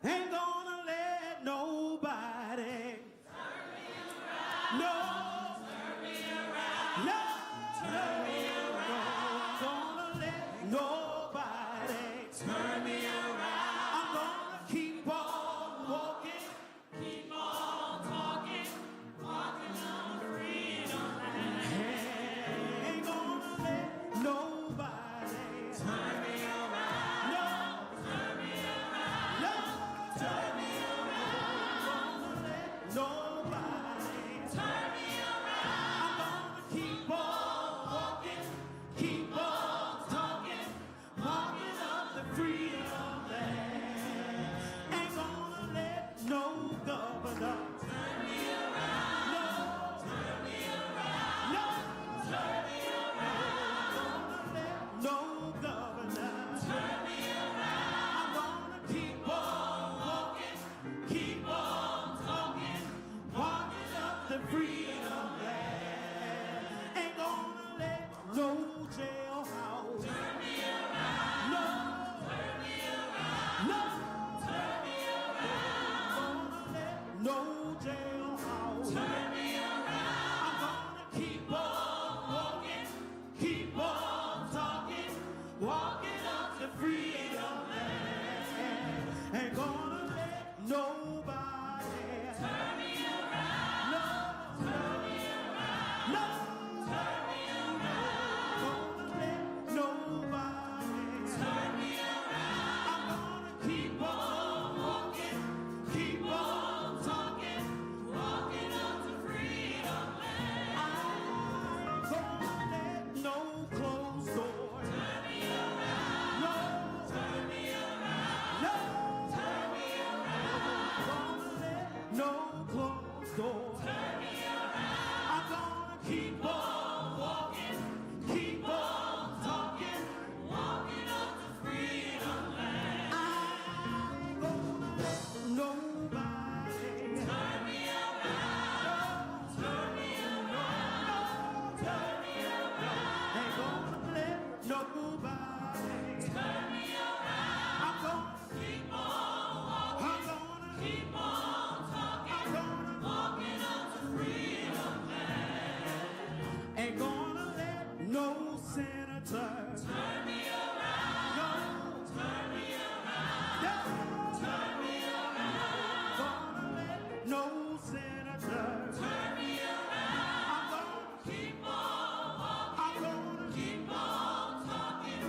Ain't gonna let nobody turn me around. No. Turn me around. No. Turn me around. I'm gonna let nobody turn me around. I'm gonna keep on walking. Keep on talking. Walking on freedom land. Ain't gonna let nobody turn me around. No. Turn me around. No. Turn me around. Gonna let nobody turn me around. I'm gonna keep on walking, keep on talking, walking up the freedom land. Ain't gonna let no governor turn me around. No. Turn me around. No. Turn me around. Gonna let no governor turn me around. I'm gonna keep on walking, keep on talking, walking up the freedom land. Ain't gonna let no jailhouse turn me around. No. Turn me around. No. Turn me around. Gonna let no jailhouse turn me around. I'm gonna keep on walking, keep on talking, walking up the freedom land. Ain't gonna let nobody turn me around. No. Turn me around. No. Turn me around. Gonna let nobody turn me around. I'm gonna keep on walking, keep on talking, walking up to freedom land. I ain't gonna let no closed door turn me around. No. Turn me around. No. Turn me around. Gonna let no closed door turn me around. I'm gonna keep on walking, keep on talking, walking up to freedom land. I ain't gonna let nobody turn me around. Turn me around. Turn me around. Ain't gonna let nobody turn me around. I'm gonna keep on walking. I'm gonna keep on talking. I'm gonna walking up to freedom land. Ain't gonna let no senator turn me around. No. Turn me around. No. Turn me around. Gonna let no senator turn me around. I'm gonna keep on walking. I'm gonna keep on talking,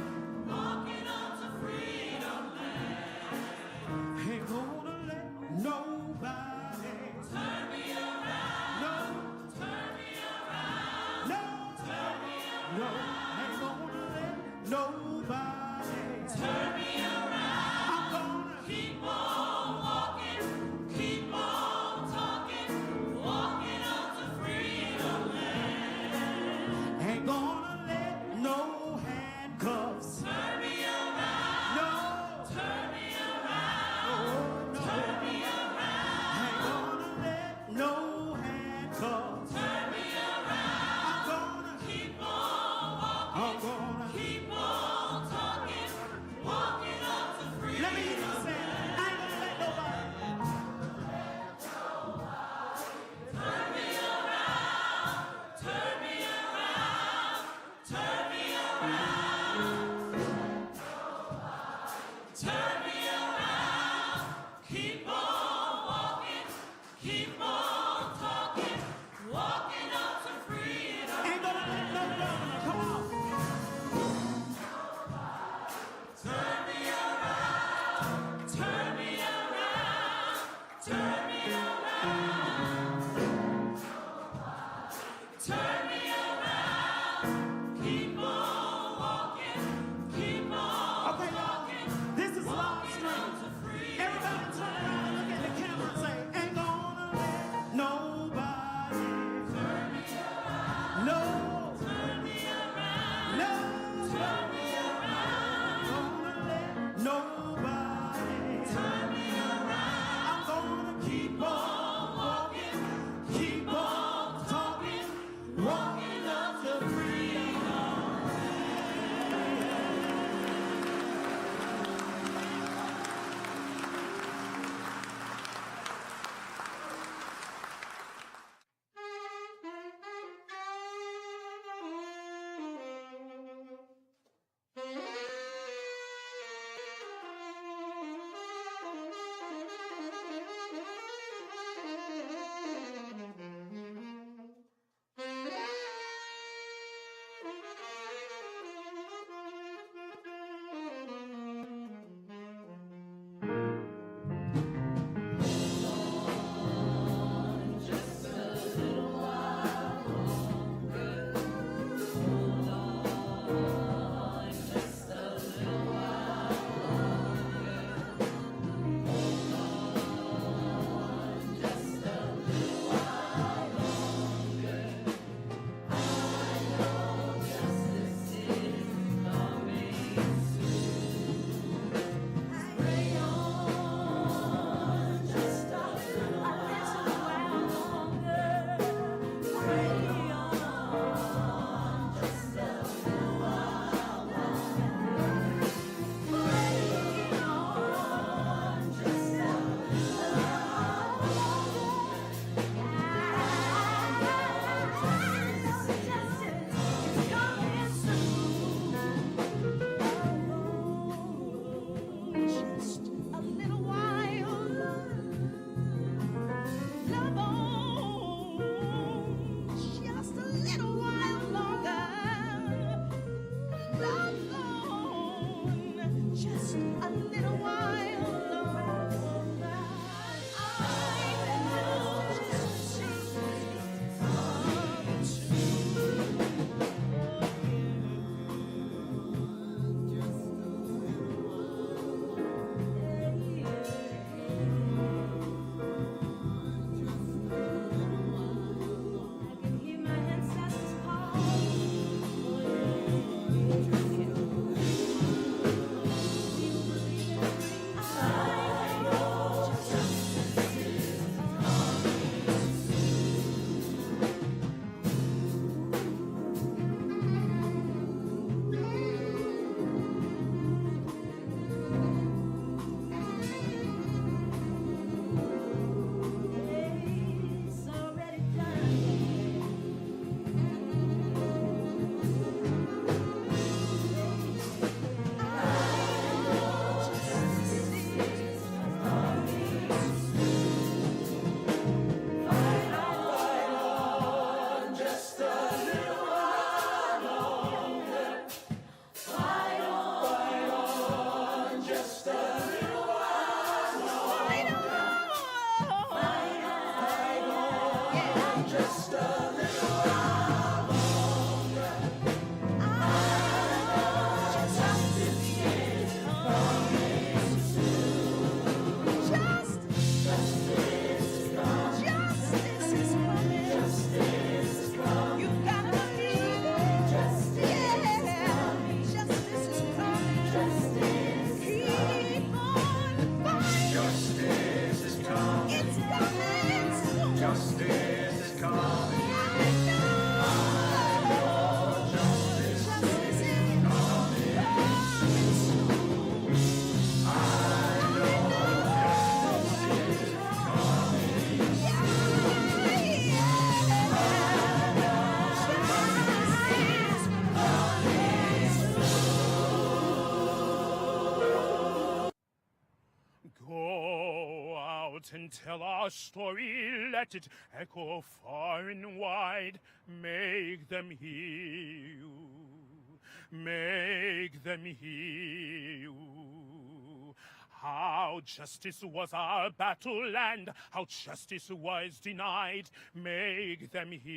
out and tell our story, let it echo far and wide. Make them hear you, make them hear you. How justice was our battle and how justice was denied. Make them hear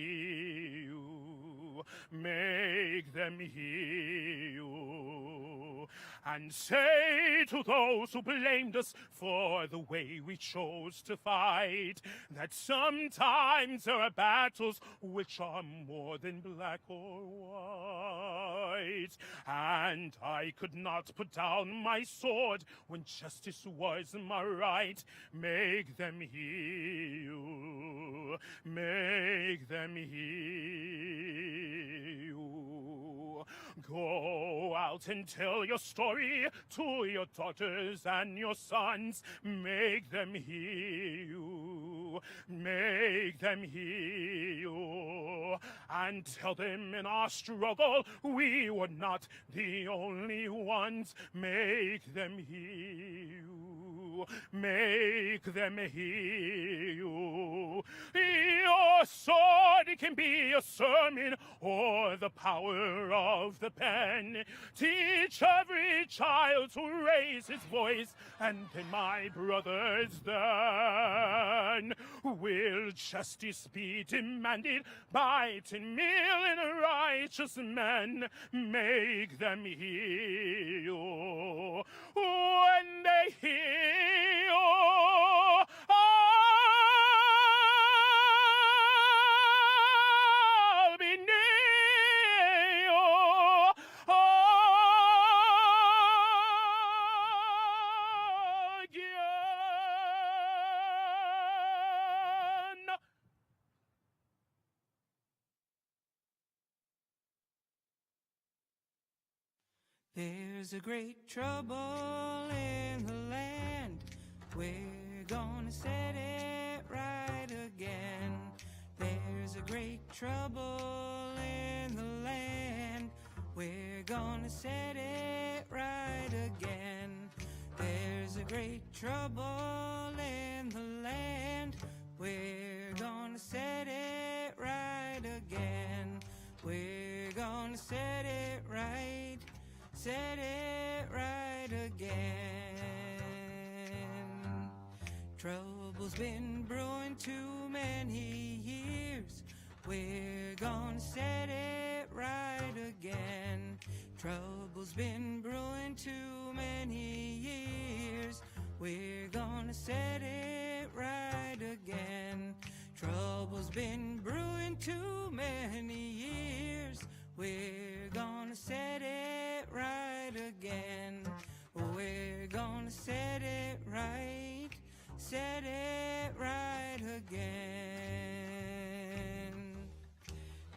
you, make them hear you. And say to those who blamed us for the way we chose to fight, that sometimes there are battles which are more than black or white. And I could not put down my sword when justice was my right. Make them hear you, make them hear you. Go out and tell your story to your daughters and your sons. Make them hear you, make them hear you. And tell them in our struggle we were not the only ones. Make them hear you, make them hear you. Your sword can be a sermon or the power of the pen. Teach every child to raise his voice, and then, my brothers, then will justice be demanded by 10 million righteous men. Make them hear you. When they hear you, I'll be near you. Again. There's a great trouble in the land. We're gonna set it right again. There's a great trouble in the land. We're gonna set it right again. There's a great trouble in the land. We're gonna set it right again. We're gonna set it right. Set it right again. Trouble's been brewing too many years. We're gonna set it right again. Trouble's been brewing too many years. We're gonna set it right again. Trouble's been brewing too many years. We're gonna set it right again. We're gonna set it right again.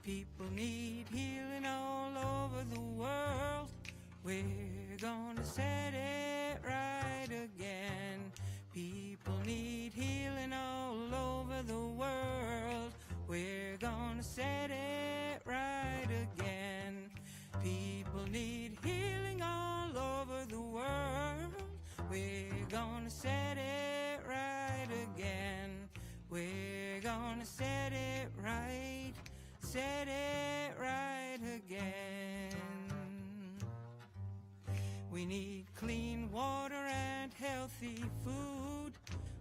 People need healing all over the world. We're gonna set it right again. People need healing all over the world. We're gonna set it right again. People need healing all over the world. We're gonna set it right again. We're gonna set it right again. We need clean water and healthy food.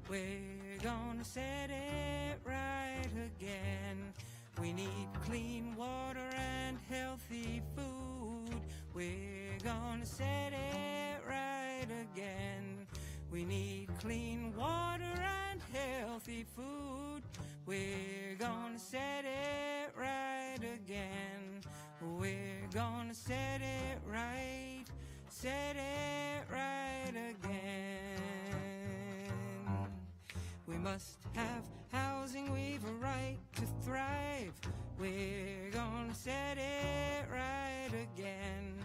We're gonna set it right again. We need clean water and healthy food. We're gonna set it right again. We need clean water and healthy food. We're gonna set it right again. We're gonna set it right again. We must have housing, we've a right to thrive. We're gonna set it right again.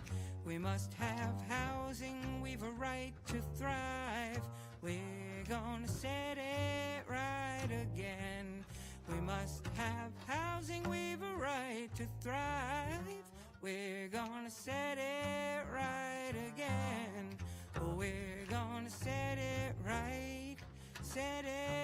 We must have housing, we've a right to thrive. We're gonna set it right again. We must have housing, we've a right to thrive. We're gonna set it right again. We're gonna set it right, set it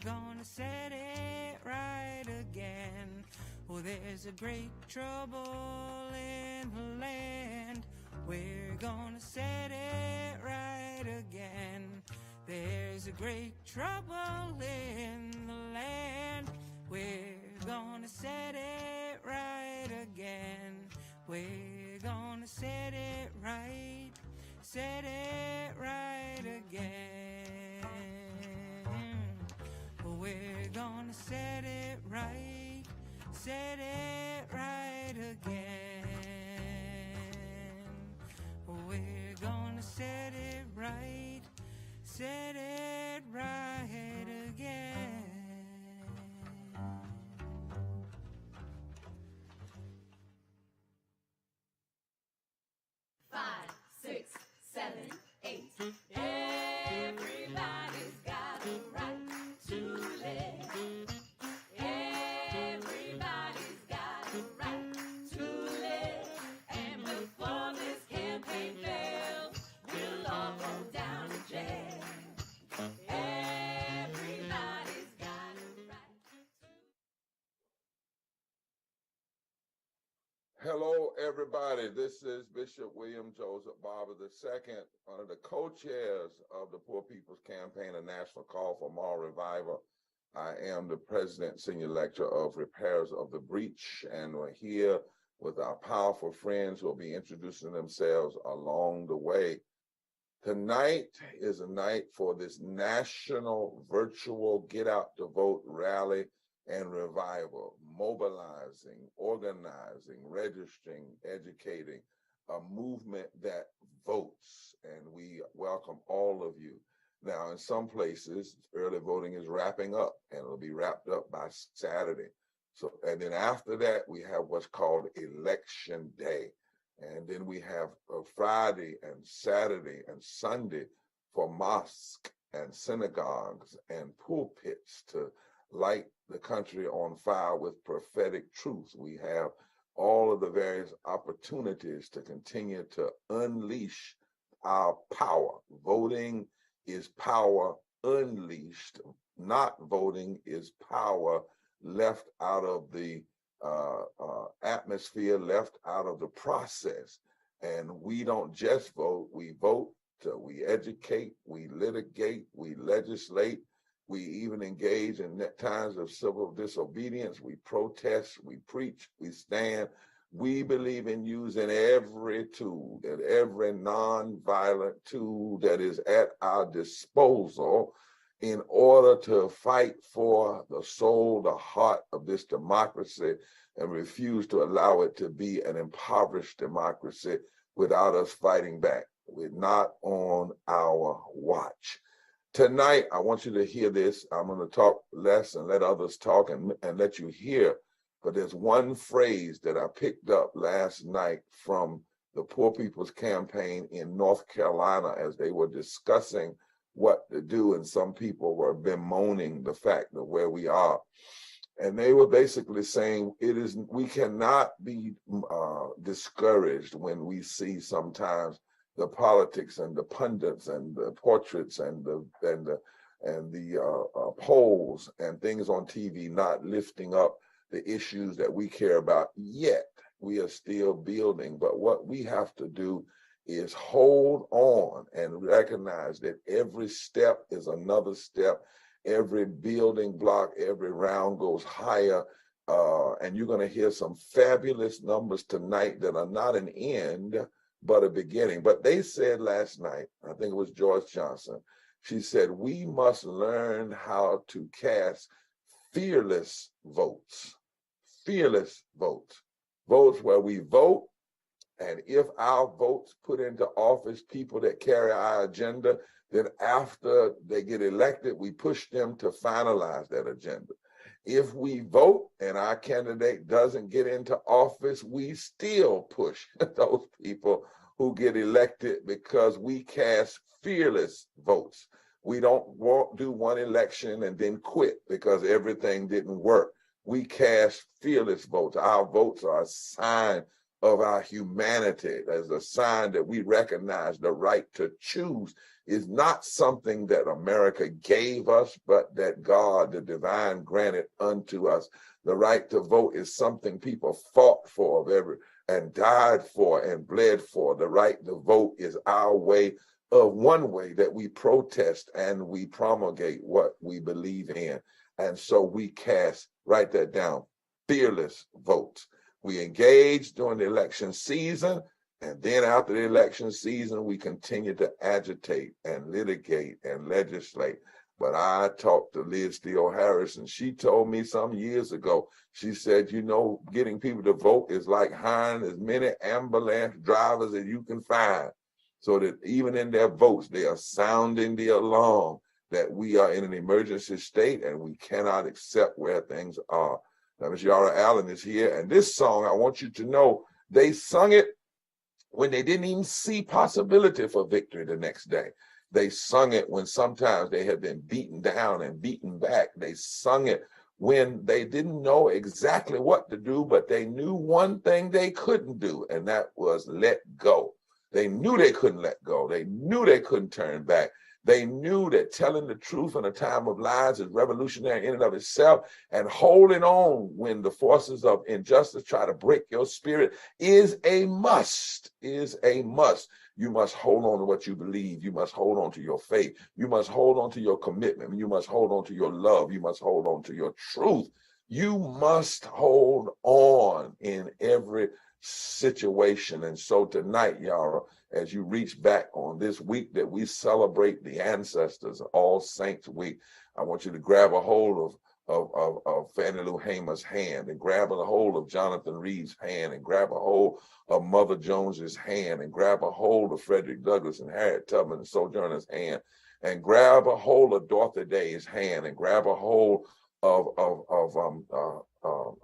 gonna set it right again. Oh, there's a great trouble in the land. We're gonna set it right again. There's a great trouble in the land. We're gonna set it right again. We're gonna set it right again. We're gonna set it right again. We're gonna set it right again. 5, 6, 7, 8. Everybody's got a right to live. Everybody's got a right to live. And before this campaign fails, we'll all go down to jail. Everybody's got a right to. Hello, everybody. This is Bishop William Joseph Barber II, one of the co-chairs of the Poor People's Campaign, a national call for moral revival. I am the president, senior lecturer of Repairs of the Breach, and we're here with our powerful friends who will be introducing themselves along the way. Tonight is a night for this national virtual Get Out to Vote rally and revival, mobilizing, organizing, registering, educating, a movement that votes, and we welcome all of you. Now, in some places, early voting is wrapping up, and it'll be wrapped up by Saturday. So, and then after that, we have what's called Election Day. And then we have Friday and Saturday and Sunday for mosques and synagogues and pulpits to light the country on fire with prophetic truth. We have all of the various opportunities to continue to unleash our power. Voting is power unleashed. Not voting is power left out of the atmosphere, left out of the process. And we don't just vote, we vote, we educate, we litigate, we legislate, we even engage in times of civil disobedience, we protest, we preach, we stand. We believe in using every tool, and every nonviolent tool that is at our disposal in order to fight for the soul, the heart of this democracy, and refuse to allow it to be an impoverished democracy without us fighting back. We're not on our watch. Tonight, I want you to hear this. I'm going to talk less and let others talk and let you hear. But there's one phrase that I picked up last night from the Poor People's Campaign in North Carolina as they were discussing what to do, and some people were bemoaning the fact of where we are. And they were basically saying we cannot be discouraged when we see sometimes the politics and the pundits and the portraits and the polls and things on TV not lifting up the issues that we care about. Yet we are still building. But what we have to do is hold on and recognize that every step is another step. Every building block, every round goes higher. And you're going to hear some fabulous numbers tonight that are not an end, but a beginning. But they said last night, I think it was Joyce Johnson, she said, we must learn how to cast fearless votes. Fearless votes. Votes where we vote, and if our votes put into office people that carry our agenda, then after they get elected, we push them to finalize that agenda. If we vote and our candidate doesn't get into office, we still push those people who get elected because we cast fearless votes. We don't do one election and then quit because everything didn't work. We cast fearless votes. Our votes are a sign of our humanity, as a sign that we recognize the right to choose is not something that America gave us, but that God, the divine, granted unto us. The right to vote is something people fought for and died for and bled for. The right to vote is our way of one way that we protest and we promulgate what we believe in. And so we cast, write that down, fearless votes. We engage during the election season, and then after the election season, we continue to agitate and litigate and legislate. But I talked to Liz Theo Harris, and she told me some years ago, she said, you know, getting people to vote is like hiring as many ambulance drivers as you can find, so that even in their votes, they are sounding the alarm that we are in an emergency state and we cannot accept where things are. Now, Ms. Yara Allen is here, and this song, I want you to know, they sung it when they didn't even see possibility for victory the next day. They sung it when sometimes they had been beaten down and beaten back. They sung it when they didn't know exactly what to do, but they knew one thing they couldn't do, and that was let go. They knew they couldn't let go. They knew they couldn't turn back. They knew that telling the truth in a time of lies is revolutionary in and of itself, and holding on when the forces of injustice try to break your spirit is a must, You must hold on to what you believe. You must hold on to your faith. You must hold on to your commitment. You must hold on to your love. You must hold on to your truth. You must hold on in every situation. And so tonight, Yara, as you reach back on this week that we celebrate the ancestors, All Saints Week, I want you to grab a hold of Fannie Lou Hamer's hand, and grab a hold of Jonathan Reed's hand, and grab a hold of Mother Jones's hand, and grab a hold of Frederick Douglass and Harriet Tubman and Sojourner's hand, and grab a hold of Dorothy Day's hand, and grab a hold of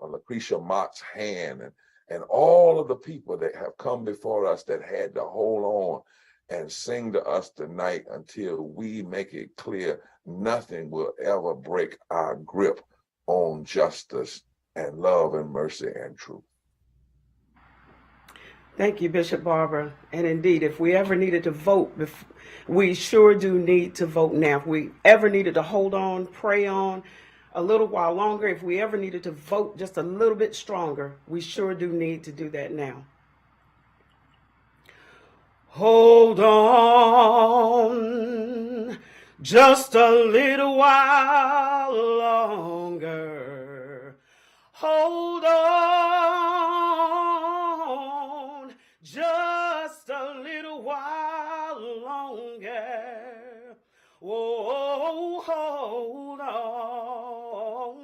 Lucretia Mott's hand, and all of the people that have come before us that had to hold on and sing to us tonight until we make it clear nothing will ever break our grip on justice and love and mercy and truth. Thank you, Bishop Barber. And indeed, if we ever needed to vote, we sure do need to vote now. If we ever needed to hold on, pray on a little while longer, if we ever needed to vote just a little bit stronger, we sure do need to do that now. Hold on just a little while longer. Hold on just a little while longer. Oh, hold on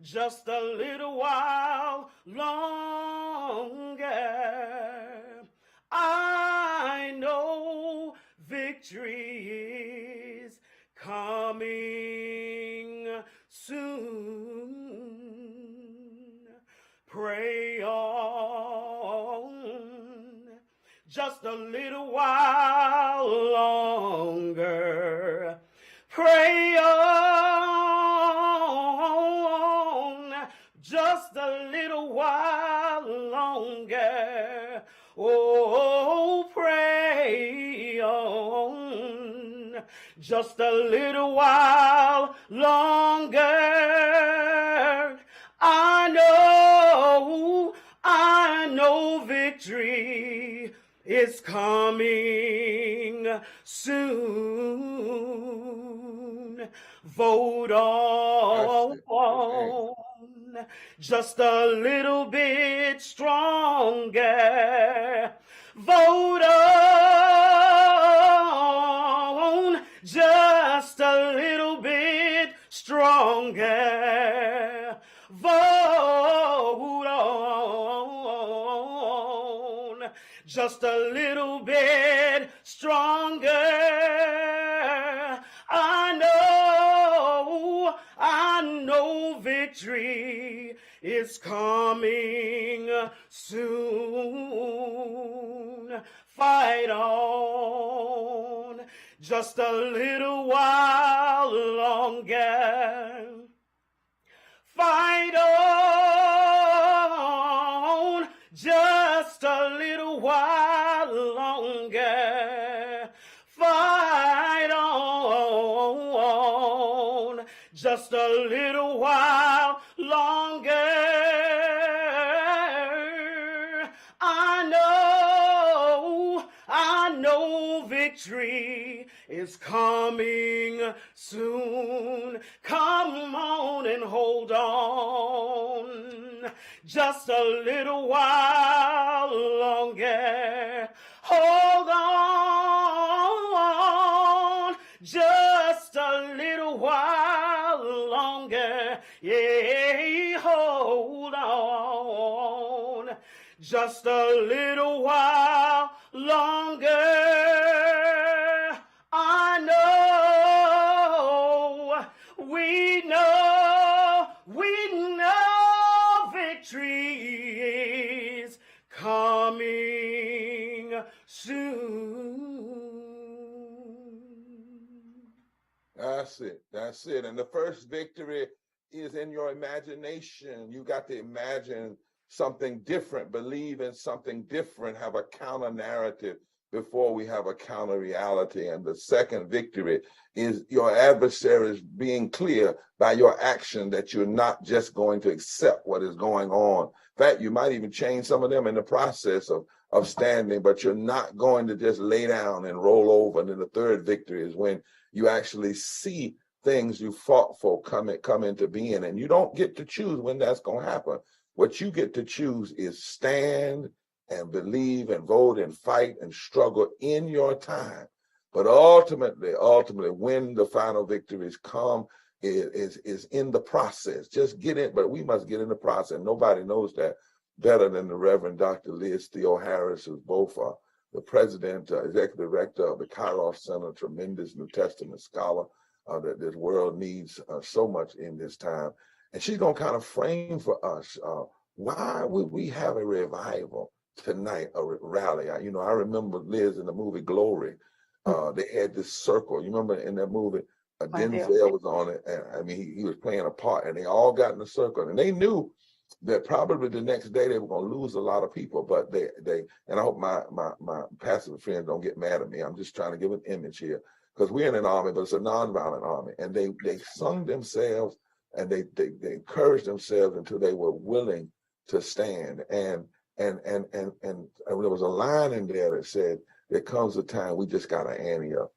just a little while longer. I know victory is coming soon. Pray on just a little while longer. Pray on just a little while longer. Oh, pray on just a little while longer. I know victory is coming soon. Vote on just a little bit stronger. Vote on just a little bit stronger. Vote on just a little bit stronger. I know victory is coming soon. Fight on just a little while longer. Fight on just a little while longer. Fight just a little while longer. I know victory is coming soon. Come on and hold on just a little while longer. Hold on just a little while longer. Yeah, hold on just a little while longer. I know, we know victory is coming soon. That's it. That's it. And the first victory is in your imagination. You got to imagine something different, believe in something different, have a counter narrative before we have a counter reality. And the second victory is your adversaries being clear by your action that you're not just going to accept what is going on. In fact, you might even change some of them in the process of standing, but you're not going to just lay down and roll over. And then the third victory is when you actually see things you fought for come into being, and you don't get to choose when that's going to happen. What you get to choose is stand and believe and vote and fight and struggle in your time. But ultimately, when the final victories come, is in the process. Just get in, but we must get in the process. Nobody knows that better than the Reverend Dr. Liz Theo Harris, who's both the president, executive director of the Kairos Center, tremendous New Testament scholar that this world needs so much in this time. And she's going to kind of frame for us, why would we have a revival tonight, a rally? I remember Liz in the movie Glory. They had this circle. You remember in that movie, Denzel was on it. And I mean, he was playing a part, and they all got in the circle. And they knew that probably the next day they were going to lose a lot of people. But they and I hope my passive friends don't get mad at me. I'm just trying to give an image here, because we're in an army, but it's a nonviolent army. And they sung themselves, and they encouraged themselves until they were willing to stand. And there was a line in there that said, there comes a time we just got to ante up.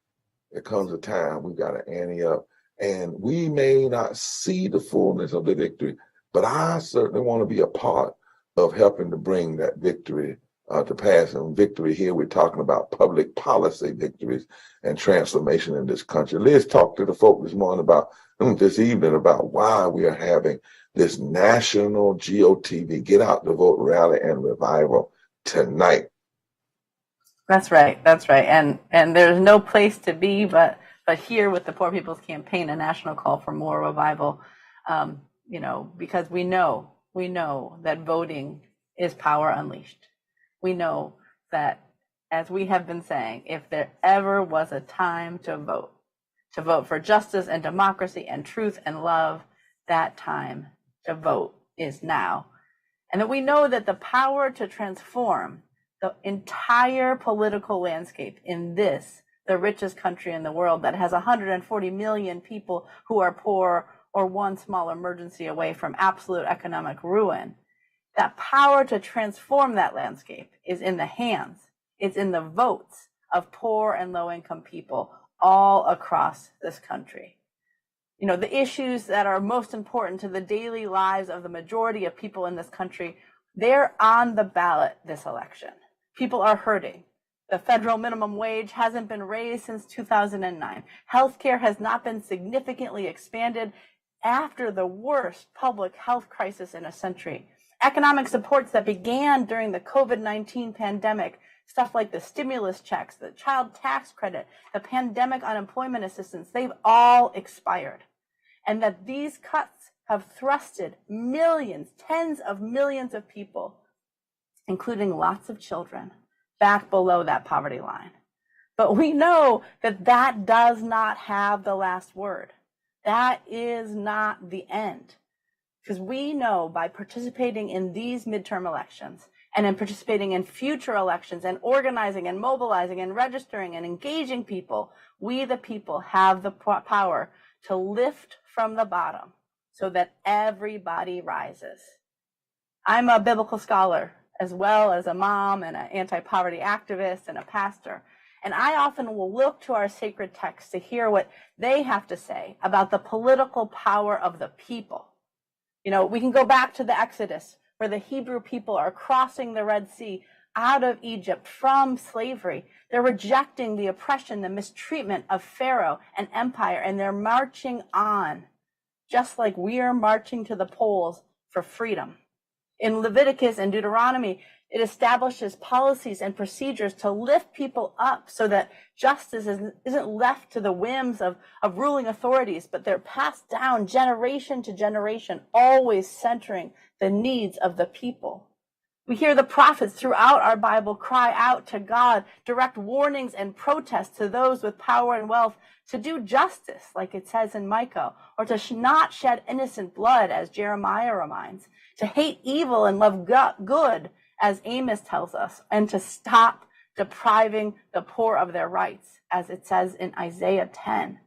There comes a time we got to ante up. And we may not see the fullness of the victory, but I certainly want to be a part of helping to bring that victory to pass. And victory here, we're talking about public policy victories and transformation in this country. Liz talked to the folk this evening about why we are having this national GOTV, Get Out the Vote rally and revival tonight. That's right. And there's no place to be but here with the Poor People's Campaign, a national call for more revival. Because we know that voting is power unleashed. We know that, as we have been saying, if there ever was a time to vote for justice and democracy and truth and love, that time to vote is now. And that we know that the power to transform the entire political landscape in the richest country in the world that has 140 million people who are poor or one small emergency away from absolute economic ruin, that power to transform that landscape is in the hands, it's in the votes of poor and low-income people all across this country. The issues that are most important to the daily lives of the majority of people in this country, they're on the ballot this election. People are hurting. The federal minimum wage hasn't been raised since 2009. Healthcare has not been significantly expanded after the worst public health crisis in a century. Economic supports that began during the COVID-19 pandemic, stuff like the stimulus checks, the child tax credit, the pandemic unemployment assistance, they've all expired. And that these cuts have thrusted millions, tens of millions of people, including lots of children, back below that poverty line. But we know that does not have the last word. That is not the end. Because we know by participating in these midterm elections and in participating in future elections and organizing and mobilizing and registering and engaging people, we the people have the power to lift from the bottom so that everybody rises. I'm a biblical scholar as well as a mom and an anti-poverty activist and a pastor. And I often will look to our sacred texts to hear what they have to say about the political power of the people. You know, we can go back to the Exodus, where the Hebrew people are crossing the Red Sea out of Egypt from slavery. They're rejecting the oppression, the mistreatment of Pharaoh and empire, and they're marching on, just like we are marching to the polls for freedom. In Leviticus and Deuteronomy, it establishes policies and procedures to lift people up so that justice isn't left to the whims of ruling authorities, but they're passed down generation to generation, always centering the needs of the people. We hear the prophets throughout our Bible cry out to God, direct warnings and protests to those with power and wealth to do justice, like it says in Micah, or to not shed innocent blood, as Jeremiah reminds, to hate evil and love good, as Amos tells us, and to stop depriving the poor of their rights, as it says in Isaiah 10.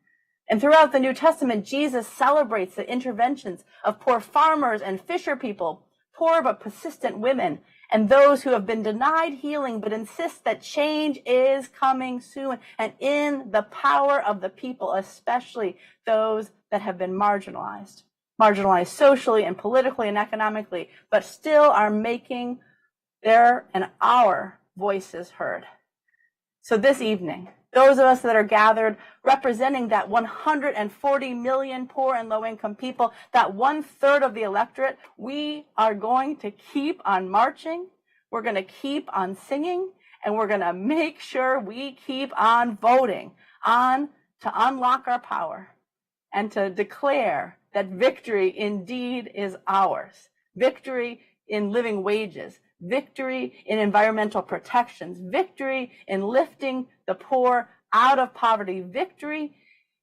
And throughout the New Testament, Jesus celebrates the interventions of poor farmers and fisher people, poor but persistent women, and those who have been denied healing but insist that change is coming soon, and in the power of the people, especially those that have been marginalized socially and politically and economically, but still are making their and our voices heard. So this evening, those of us that are gathered representing that 140 million poor and low-income people, that 1/3 of the electorate, we are going to keep on marching, we're going to keep on singing, and we're going to make sure we keep on voting on to unlock our power and to declare that victory indeed is ours. Victory in living wages, victory in environmental protections, victory in lifting the poor out of poverty, victory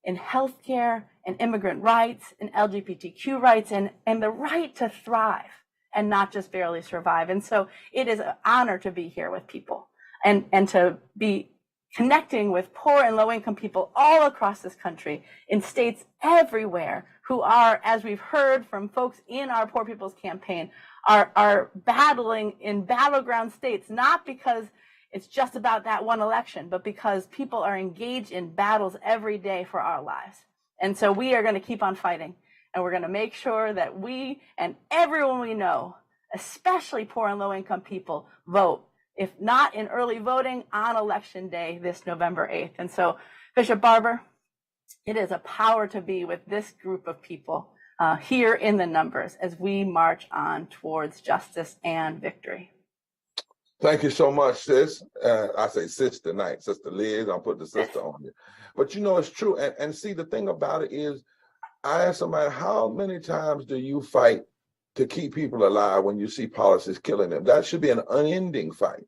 in healthcare and immigrant rights and LGBTQ rights and the right to thrive and not just barely survive. And so it is an honor to be here with people and to be connecting with poor and low-income people all across this country in states everywhere who are, as we've heard from folks in our Poor People's Campaign, are battling in battleground states, not because it's just about that one election, but because people are engaged in battles every day for our lives. And so we are going to keep on fighting, and we're going to make sure that we and everyone we know, especially poor and low-income people, vote, if not in early voting, on Election Day this November 8th. And so, Bishop Barber, it is a power to be with this group of people here in the numbers as we march on towards justice and victory. Thank you so much, sis. I say sis tonight, Sister Liz. I'll put the sister on you. But you know, it's true. And see, the thing about it is, I asked somebody, how many times do you fight to keep people alive when you see policies killing them? That should be an unending fight.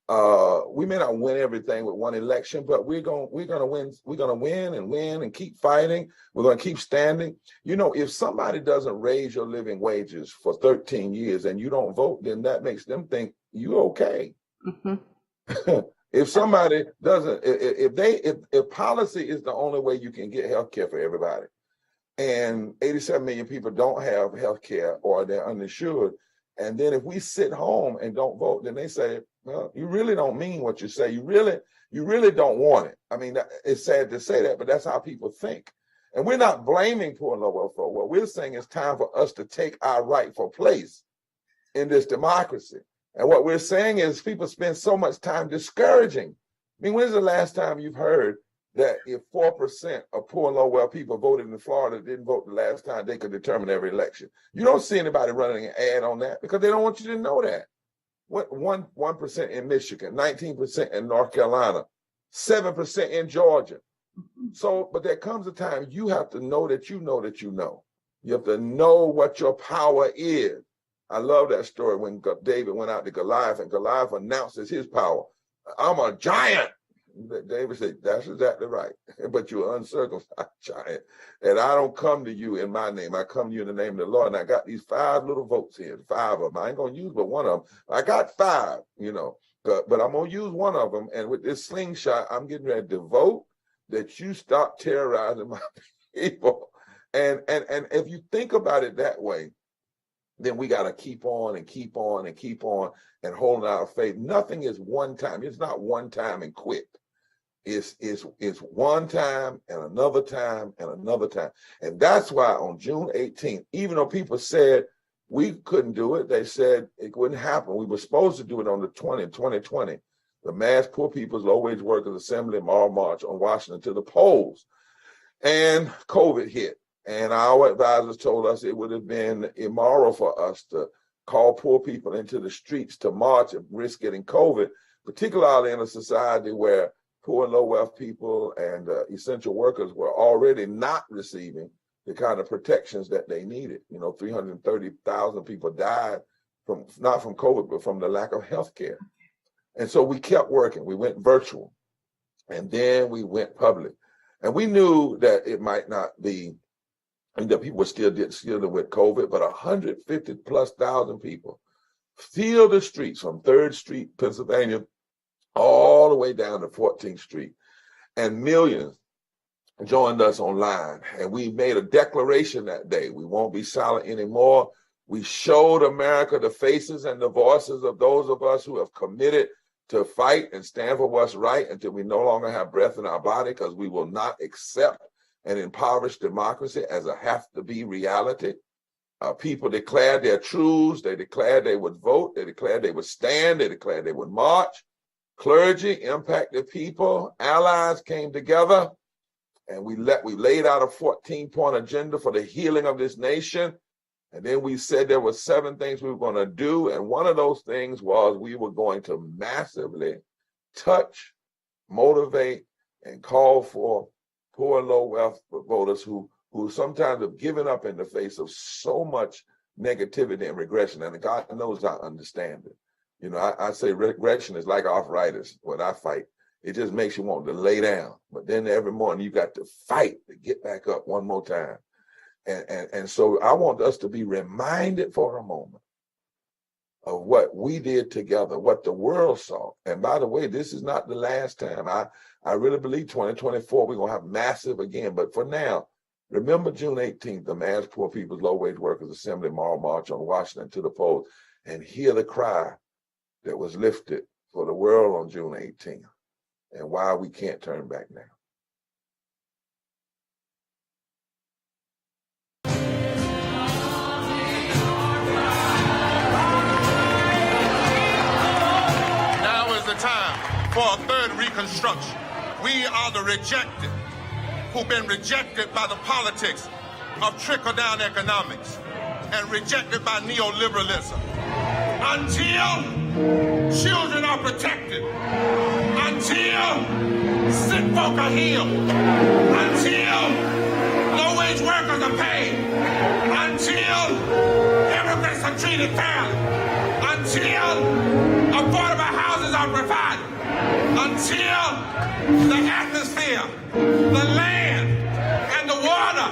We may not win everything with one election, but we're gonna win. We're gonna win and keep fighting. We're gonna keep standing. You know, if somebody doesn't raise your living wages for 13 years and you don't vote, then that makes them think you okay. Mm-hmm. If somebody doesn't, if policy is the only way you can get health care for everybody, and 87 million people don't have health care or they're uninsured, and then if we sit home and don't vote, then they say, well, you really don't mean what you say. You really don't want it. I mean, it's sad to say that, but that's how people think. And we're not blaming poor and low welfare. What we're saying is time for us to take our rightful place in this democracy. And what we're saying is people spend so much time discouraging. I mean, when's the last time you've heard that if 4% of poor and low wealth people voted in Florida didn't vote the last time, they could determine every election? You don't see anybody running an ad on that because they don't want you to know that. What 1% in Michigan, 19% in North Carolina, 7% in Georgia. So, but there comes a time you have to know that you know that you know. You have to know what your power is. I love that story when David went out to Goliath and Goliath announces his power. I'm a giant. David said, that's exactly right. But you're an uncircumcised giant. And I don't come to you in my name. I come to you in the name of the Lord. And I got these 5 little votes here, 5 of them. I ain't going to use but one of them. I got 5, you know, but I'm going to use one of them. And with this slingshot, I'm getting ready to vote that you stop terrorizing my people. And if you think about it that way, then we got to keep on and keep on and keep on and holding our faith. Nothing is one time. It's not one time and quit. It's one time and another time and another time. And that's why on June 18th, even though people said we couldn't do it, they said it wouldn't happen. We were supposed to do it on the 2020, the Mass Poor People's Low-Wage Workers Assembly Moral March on Washington to the polls. And COVID hit. And our advisors told us it would have been immoral for us to call poor people into the streets to march and risk getting COVID, particularly in a society where poor and low-wealth people and essential workers were already not receiving the kind of protections that they needed. 330,000 people died not from COVID, but from the lack of health care. And so we kept working. We went virtual, and then we went public. And we knew that it might not be, and that people were still dealing with COVID, but 150,000+ people filled the streets from 3rd Street, Pennsylvania, all the way down to 14th Street. And millions joined us online. And we made a declaration that day. We won't be silent anymore. We showed America the faces and the voices of those of us who have committed to fight and stand for what's right until we no longer have breath in our body, because we will not accept an impoverished democracy as a have-to-be reality. People declared their truths. They declared they would vote. They declared they would stand. They declared they would march. Clergy, impacted people, allies came together, and we laid out a 14-point agenda for the healing of this nation. And then we said there were 7 things we were going to do. And one of those things was we were going to massively touch, motivate, and call for poor and low wealth voters who sometimes have given up in the face of so much negativity and regression. And God knows I understand it. I say regression is like arthritis. When I fight, it just makes you want to lay down. But then every morning you got to fight to get back up one more time. And so I want us to be reminded for a moment of what we did together, what the world saw. And by the way, this is not the last time. I really believe 2024, we're going to have massive again. But for now, remember June 18th, the Mass Poor People's Low-Wage Workers Assembly Moral March on Washington to the polls, and hear the cry that was lifted for the world on June 18th, and why we can't turn back now. Now is the time for a third reconstruction. We are the rejected, who've been rejected by the politics of trickle-down economics and rejected by neoliberalism. Until children are protected, until sick folk are healed, until low-wage workers are paid, until immigrants are treated fairly, until affordable houses are provided, until the atmosphere, the land, and the water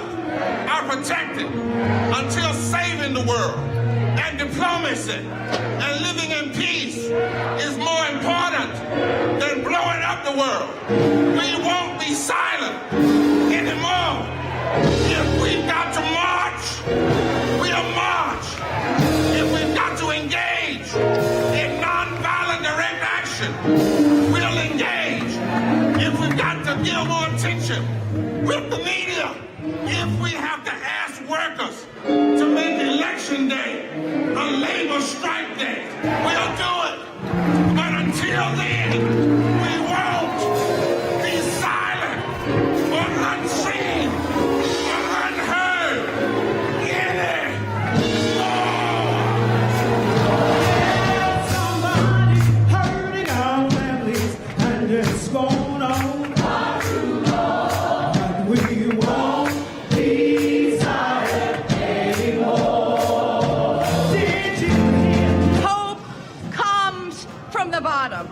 are protected, until saving the world and diplomacy and living in peace is more important than blowing up the world. We won't be silent anymore. If we've got to march, we'll march. If we've got to engage in nonviolent direct action, we'll engage. If we've got to deal more attention with the media, if we have to ask workers to make election day a labor strike day, we'll do it. But until then, we won't be silent or unseen or unheard Somebody hurting our families, and it's going on. But we won't be silent anymore. Did you hear? Hope comes from the bottom,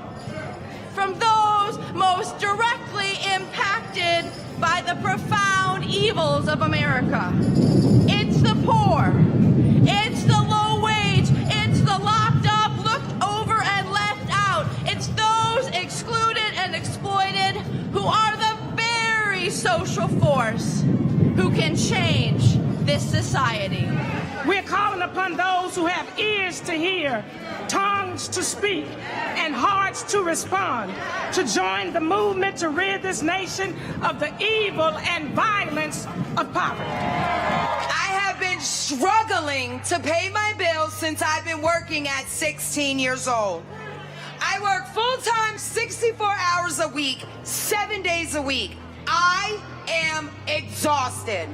from those most directly impacted by the profound evils of America. It's the poor, it's the low wage, it's the locked up, looked over and left out. It's those excluded and exploited who are the very social force who this society. We're calling upon those who have ears to hear, tongues to speak, and hearts to respond, to join the movement to rid this nation of the evil and violence of poverty. I have been struggling to pay my bills since I've been working at 16 years old. I work full-time 64 hours a week, 7 days a week. I am exhausted.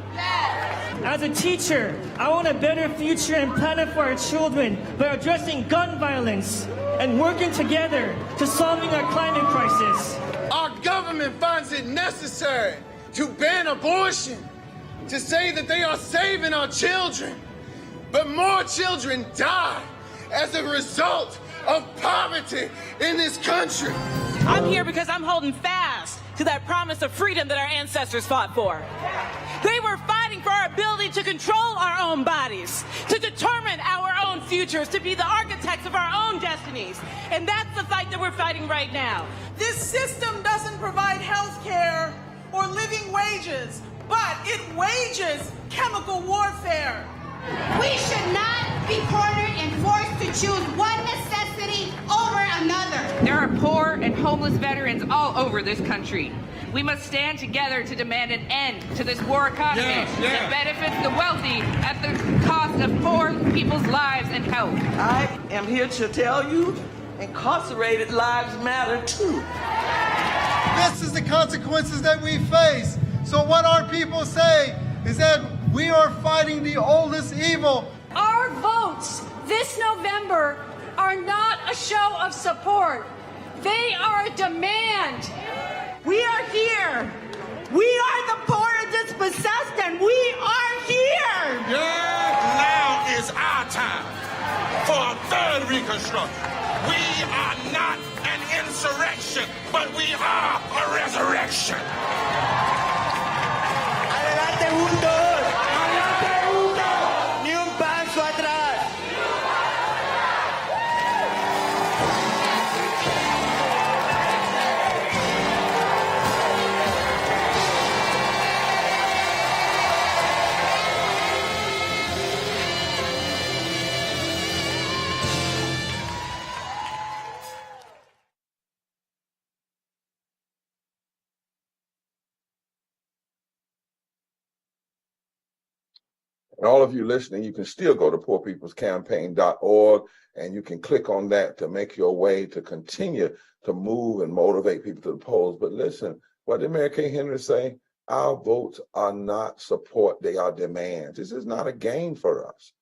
As a teacher, I want a better future and plan it for our children by addressing gun violence and working together to solving our climate crisis. Our government finds it necessary to ban abortion, to say that they are saving our children. But more children die as a result of poverty in this country. I'm here because I'm holding fast to that promise of freedom that our ancestors fought for. They were fighting for our ability to control our own bodies, to determine our own futures, to be the architects of our own destinies. And that's the fight that we're fighting right now. This system doesn't provide health care or living wages, but it wages chemical warfare. We should not be cornered and forced to choose one necessity over another. There are poor and homeless veterans all over this country. We must stand together to demand an end to this war economy that benefits the wealthy at the cost of poor people's lives and health. I am here to tell you, incarcerated lives matter too. This is the consequences that we face. So what our people say is that we are fighting the oldest evil. Our votes this November are not a show of support. They are a demand. We are here. We are the poor and dispossessed, and we are here. Yeah, now is our time for a third Reconstruction. We are not an insurrection, but we are a resurrection. Adelante juntos. Ni un paso atrás. And all of you listening, you can still go to poorpeoplescampaign.org and you can click on that to make your way to continue to move and motivate people to the polls. But listen, what did Mary Kay Henry say? Our votes are not support, they are demands. This is not a game for us.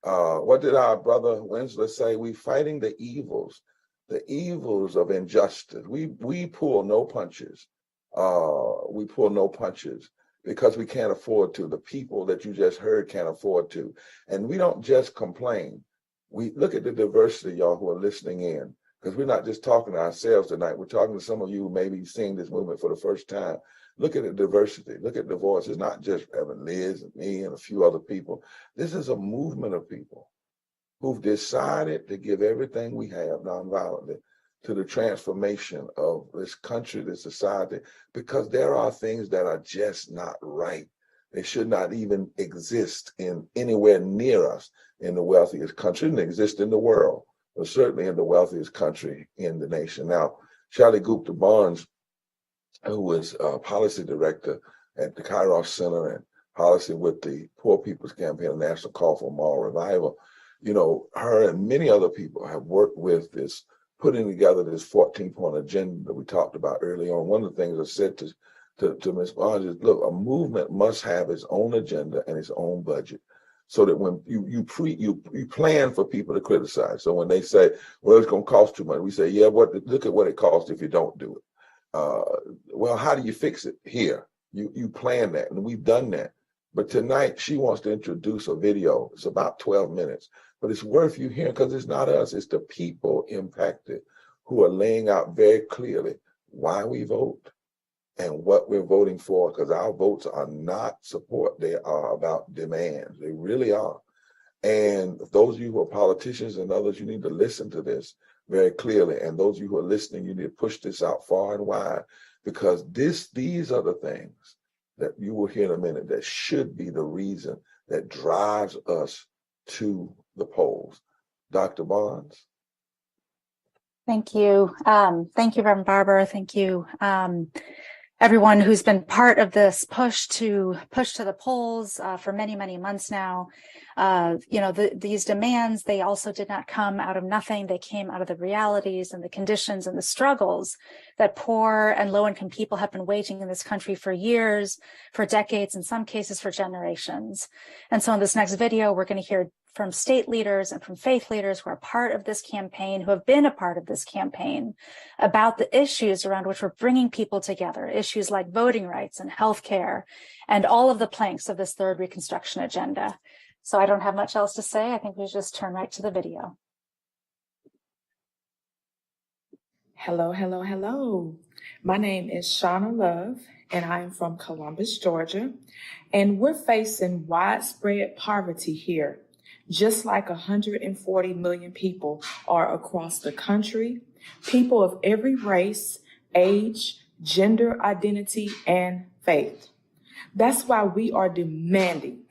What did our brother Winslow say? We're fighting the evils of injustice. We pull no punches. We pull no punches. Because we can't afford to. The people that you just heard can't afford to. And we don't just complain. We look at the diversity, y'all, who are listening in, because we're not just talking to ourselves tonight. We're talking to some of you who may be seeing this movement for the first time. Look at the diversity. Look at the voice. It's not just Reverend Liz and me and a few other people. This is a movement of people who've decided to give everything we have nonviolently to the transformation of this country, this society, because there are things that are just not right. They should not even exist in anywhere near us in the wealthiest country. They exist in the world, but certainly in the wealthiest country in the nation. Now, Charlie Gupta Barnes, who is policy director at the Kairos Center and policy with the Poor People's Campaign, a national call for moral revival, you know, her and many other people have worked with this, putting together this 14-point agenda that we talked about early on. One of the things I said to Ms. Barnes is, look, a movement must have its own agenda and its own budget, so that when you plan for people to criticize. So when they say, well, it's going to cost too much, we say, yeah, look at what it costs if you don't do it. Well, how do you fix it? Here, you plan that, and we've done that. But tonight, she wants to introduce a video. It's about 12 minutes, but it's worth you hearing because it's not us. It's the people impacted who are laying out very clearly why we vote and what we're voting for, because our votes are not support. They are about demands. They really are. And those of you who are politicians and others, you need to listen to this very clearly. And those of you who are listening, you need to push this out far and wide, because these are the things that you will hear in a minute that should be the reason that drives us to the polls. Dr. Barnes? Thank you. Thank you, Reverend Barber. Thank you, everyone who's been part of this push to the polls for many, many months now. These demands, they also did not come out of nothing. They came out of the realities and the conditions and the struggles that poor and low-income people have been waging in this country for years, for decades, in some cases for generations. And so in this next video, we're going to hear from state leaders and from faith leaders who are part of this campaign, who have been a part of this campaign, about the issues around which we're bringing people together, issues like voting rights and healthcare, and all of the planks of this third Reconstruction agenda. So I don't have much else to say. I think we just turn right to the video. Hello, hello, hello. My name is Shauna Love, and I am from Columbus, Georgia, and we're facing widespread poverty here. Just like 140 million people are across the country, people of every race, age, gender identity, and faith. That's why we are demanding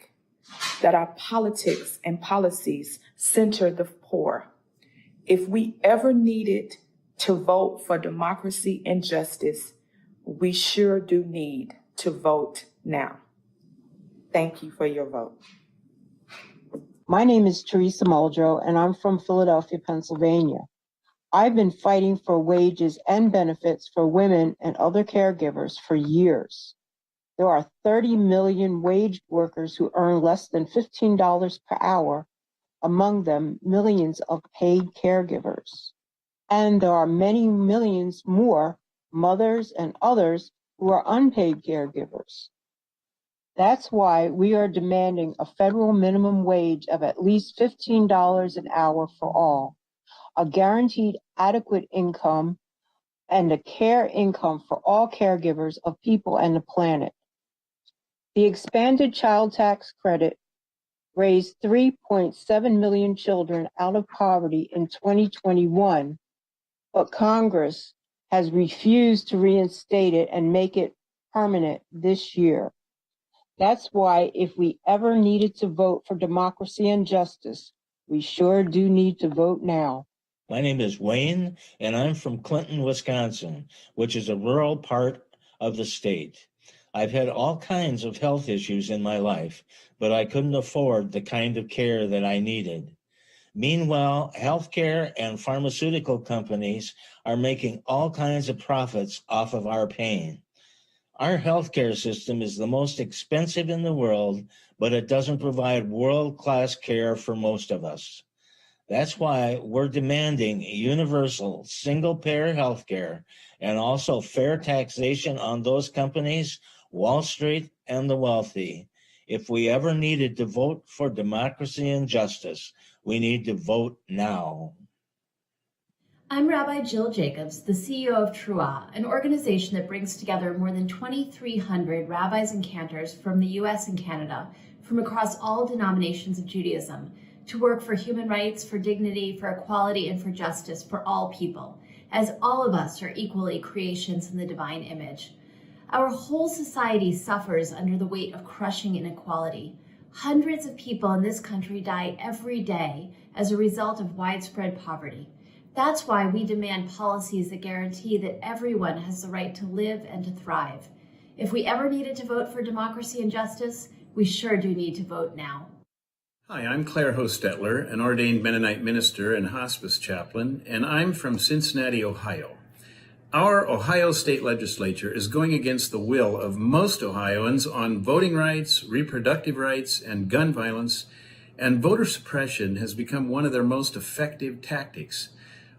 that our politics and policies center the poor. If we ever needed to vote for democracy and justice, we sure do need to vote now. Thank you for your vote. My name is Teresa Muldrow, and I'm from Philadelphia, Pennsylvania. I've been fighting for wages and benefits for women and other caregivers for years. There are 30 million wage workers who earn less than $15 per hour, among them millions of paid caregivers. And there are many millions more mothers and others who are unpaid caregivers. That's why we are demanding a federal minimum wage of at least $15 an hour for all, a guaranteed adequate income, and a care income for all caregivers of people and the planet. The expanded child tax credit raised 3.7 million children out of poverty in 2021, but Congress has refused to reinstate it and make it permanent this year. That's why if we ever needed to vote for democracy and justice, we sure do need to vote now. My name is Wayne, and I'm from Clinton, Wisconsin, which is a rural part of the state. I've had all kinds of health issues in my life, but I couldn't afford the kind of care that I needed. Meanwhile, healthcare and pharmaceutical companies are making all kinds of profits off of our pain. Our healthcare system is the most expensive in the world, but it doesn't provide world-class care for most of us. That's why we're demanding universal single-payer healthcare and also fair taxation on those companies, Wall Street, and the wealthy. If we ever needed to vote for democracy and justice, we need to vote now. I'm Rabbi Jill Jacobs, the CEO of Truah, an organization that brings together more than 2,300 rabbis and cantors from the US and Canada, from across all denominations of Judaism, to work for human rights, for dignity, for equality, and for justice for all people, as all of us are equally creations in the divine image. Our whole society suffers under the weight of crushing inequality. Hundreds of people in this country die every day as a result of widespread poverty. That's why we demand policies that guarantee that everyone has the right to live and to thrive. If we ever needed to vote for democracy and justice, we sure do need to vote now. Hi, I'm Claire Hostetler, an ordained Mennonite minister and hospice chaplain, and I'm from Cincinnati, Ohio. Our Ohio state legislature is going against the will of most Ohioans on voting rights, reproductive rights, and gun violence, and voter suppression has become one of their most effective tactics.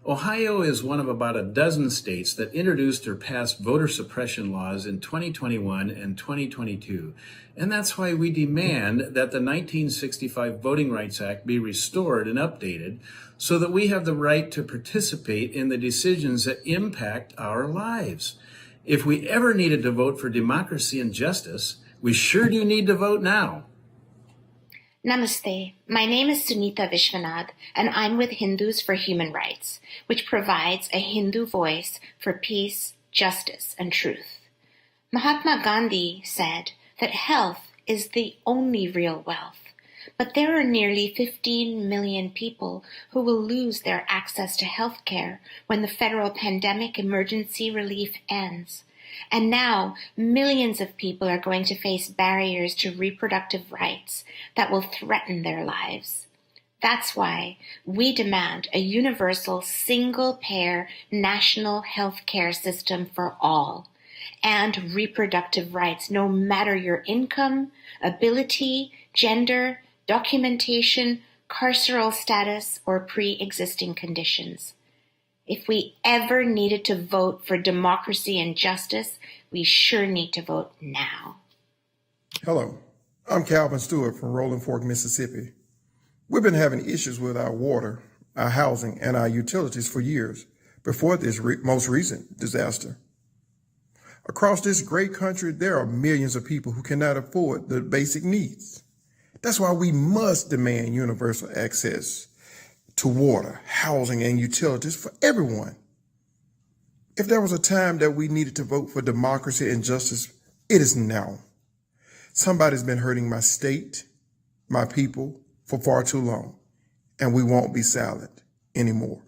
Ohio is one of about a dozen states that introduced or passed voter suppression laws in 2021 and 2022. And that's why we demand that the 1965 Voting Rights Act be restored and updated so that we have the right to participate in the decisions that impact our lives. If we ever needed to vote for democracy and justice, we sure do need to vote now. Namaste. My name is Sunita Vishwanath, and I'm with Hindus for Human Rights, which provides a Hindu voice for peace, justice, and truth. Mahatma Gandhi said that health is the only real wealth. but there are nearly 15 million people who will lose their access to health care when the federal pandemic emergency relief ends. And now, millions of people are going to face barriers to reproductive rights that will threaten their lives. That's why we demand a universal, single-payer national health care system for all, and reproductive rights no matter your income, ability, gender, documentation, carceral status, or pre-existing conditions. If we ever needed to vote for democracy and justice, we sure need to vote now. Hello, I'm Calvin Stewart from Rolling Fork, Mississippi. We've been having issues with our water, our housing, and our utilities for years before this most recent disaster. Across this great country, there are millions of people who cannot afford the basic needs. That's why we must demand universal access to water, housing, and utilities for everyone. If there was a time that we needed to vote for democracy and justice, it is now. Somebody's been hurting my state, my people, for far too long, and we won't be silent anymore.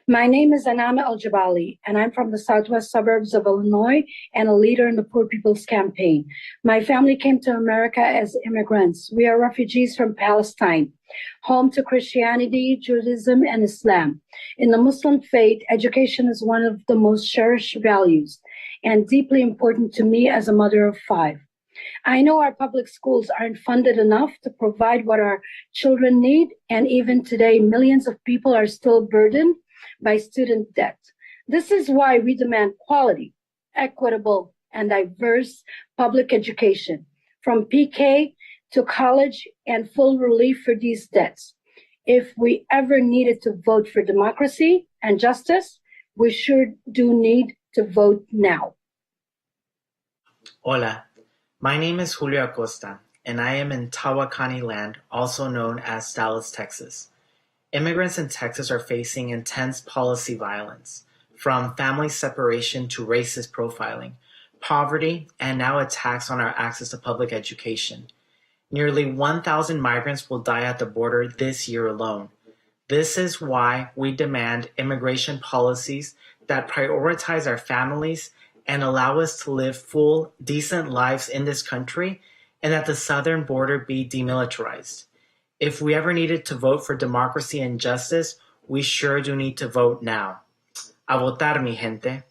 My name is Anama Al-Jabali, and I'm from the southwest suburbs of Illinois and a leader in the Poor People's Campaign. My family came to America as immigrants. We are refugees from Palestine, home to Christianity, Judaism, and Islam. In the Muslim faith, education is one of the most cherished values and deeply important to me as a mother of 5. I know our public schools aren't funded enough to provide what our children need, and even today, millions of people are still burdened by student debt. This is why we demand quality, equitable, and diverse public education, from PK to college, and full relief for these debts. If we ever needed to vote for democracy and justice, we sure do need to vote now. Hola, my name is Julio Acosta, and I am in Tawakani land, also known as Dallas, Texas. Immigrants in Texas are facing intense policy violence, from family separation to racist profiling, poverty, and now attacks on our access to public education. Nearly 1,000 migrants will die at the border this year alone. This is why we demand immigration policies that prioritize our families and allow us to live full, decent lives in this country, and that the southern border be demilitarized. If we ever needed to vote for democracy and justice, we sure do need to vote now. A votar, mi gente.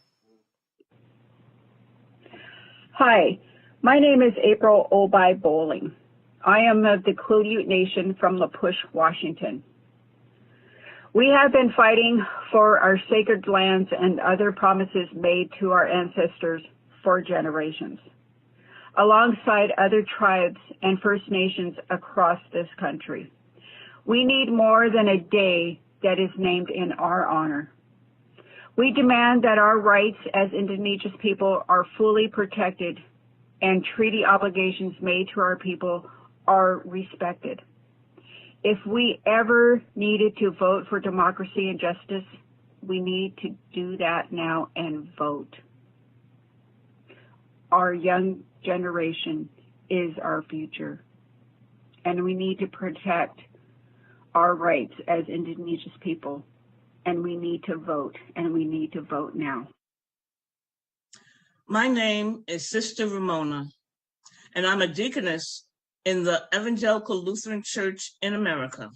Hi, my name is April Obai Bowling. I am of the Quileute Nation from La Push, Washington. We have been fighting for our sacred lands and other promises made to our ancestors for generations, alongside other tribes and First Nations across this country. We need more than a day that is named in our honor. We demand that our rights as indigenous people are fully protected and treaty obligations made to our people are respected. If we ever needed to vote for democracy and justice, we need to do that now and vote. Our young generation is our future, and we need to protect our rights as indigenous people, and we need to vote, and we need to vote now. My name is Sister Ramona, and I'm a deaconess in the Evangelical Lutheran Church in America.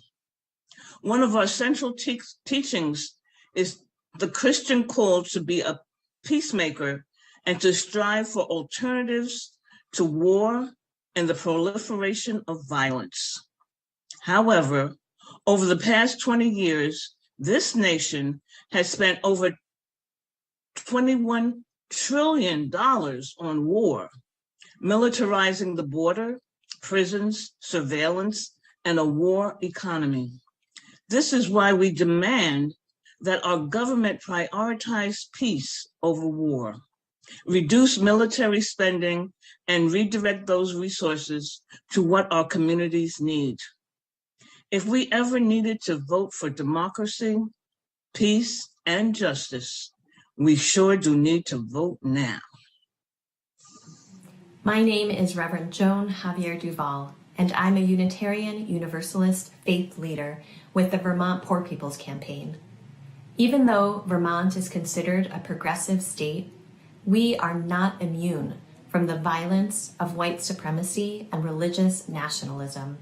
One of our central teachings is the Christian call to be a peacemaker and to strive for alternatives to war and the proliferation of violence. However, over the past 20 years, this nation has spent over $21 trillion on war, militarizing the border, prisons, surveillance, and a war economy. This is why we demand that our government prioritize peace over war, reduce military spending, and redirect those resources to what our communities need. If we ever needed to vote for democracy, peace, and justice, we sure do need to vote now. My name is Reverend Joan Javier Duval, and I'm a Unitarian Universalist faith leader with the Vermont Poor People's Campaign. Even though Vermont is considered a progressive state, we are not immune from the violence of white supremacy and religious nationalism.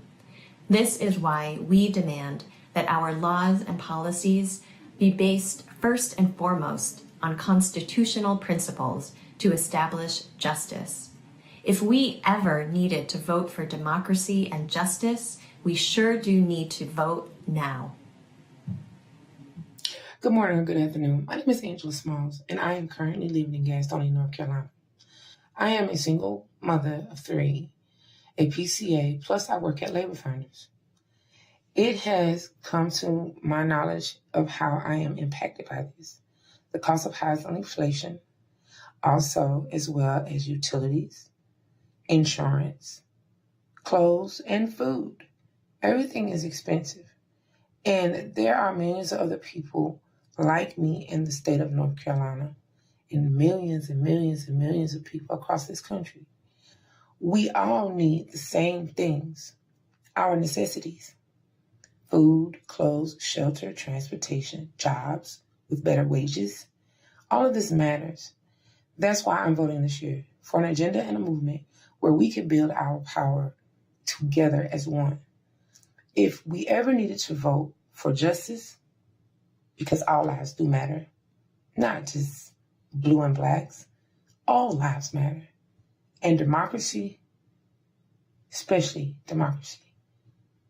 This is why we demand that our laws and policies be based first and foremost on constitutional principles to establish justice. If we ever needed to vote for democracy and justice, we sure do need to vote now. Good morning or good afternoon. My name is Angela Smalls, and I am currently living in Gastonia, North Carolina. I am a single mother of 3, a PCA, plus I work at Labor Finders. It has come to my knowledge of how I am impacted by this. The cost of housing inflation, also as well as utilities, insurance, clothes, and food. Everything is expensive. And there are millions of other people like me in the state of North Carolina, and millions and millions and millions of people across this country. We all need the same things, our necessities: food, clothes, shelter, transportation, jobs with better wages. All of this matters. That's why I'm voting this year for an agenda and a movement where we can build our power together as one. If we ever needed to vote for justice, because all lives do matter, not just blue and blacks, all lives matter. And democracy, especially democracy,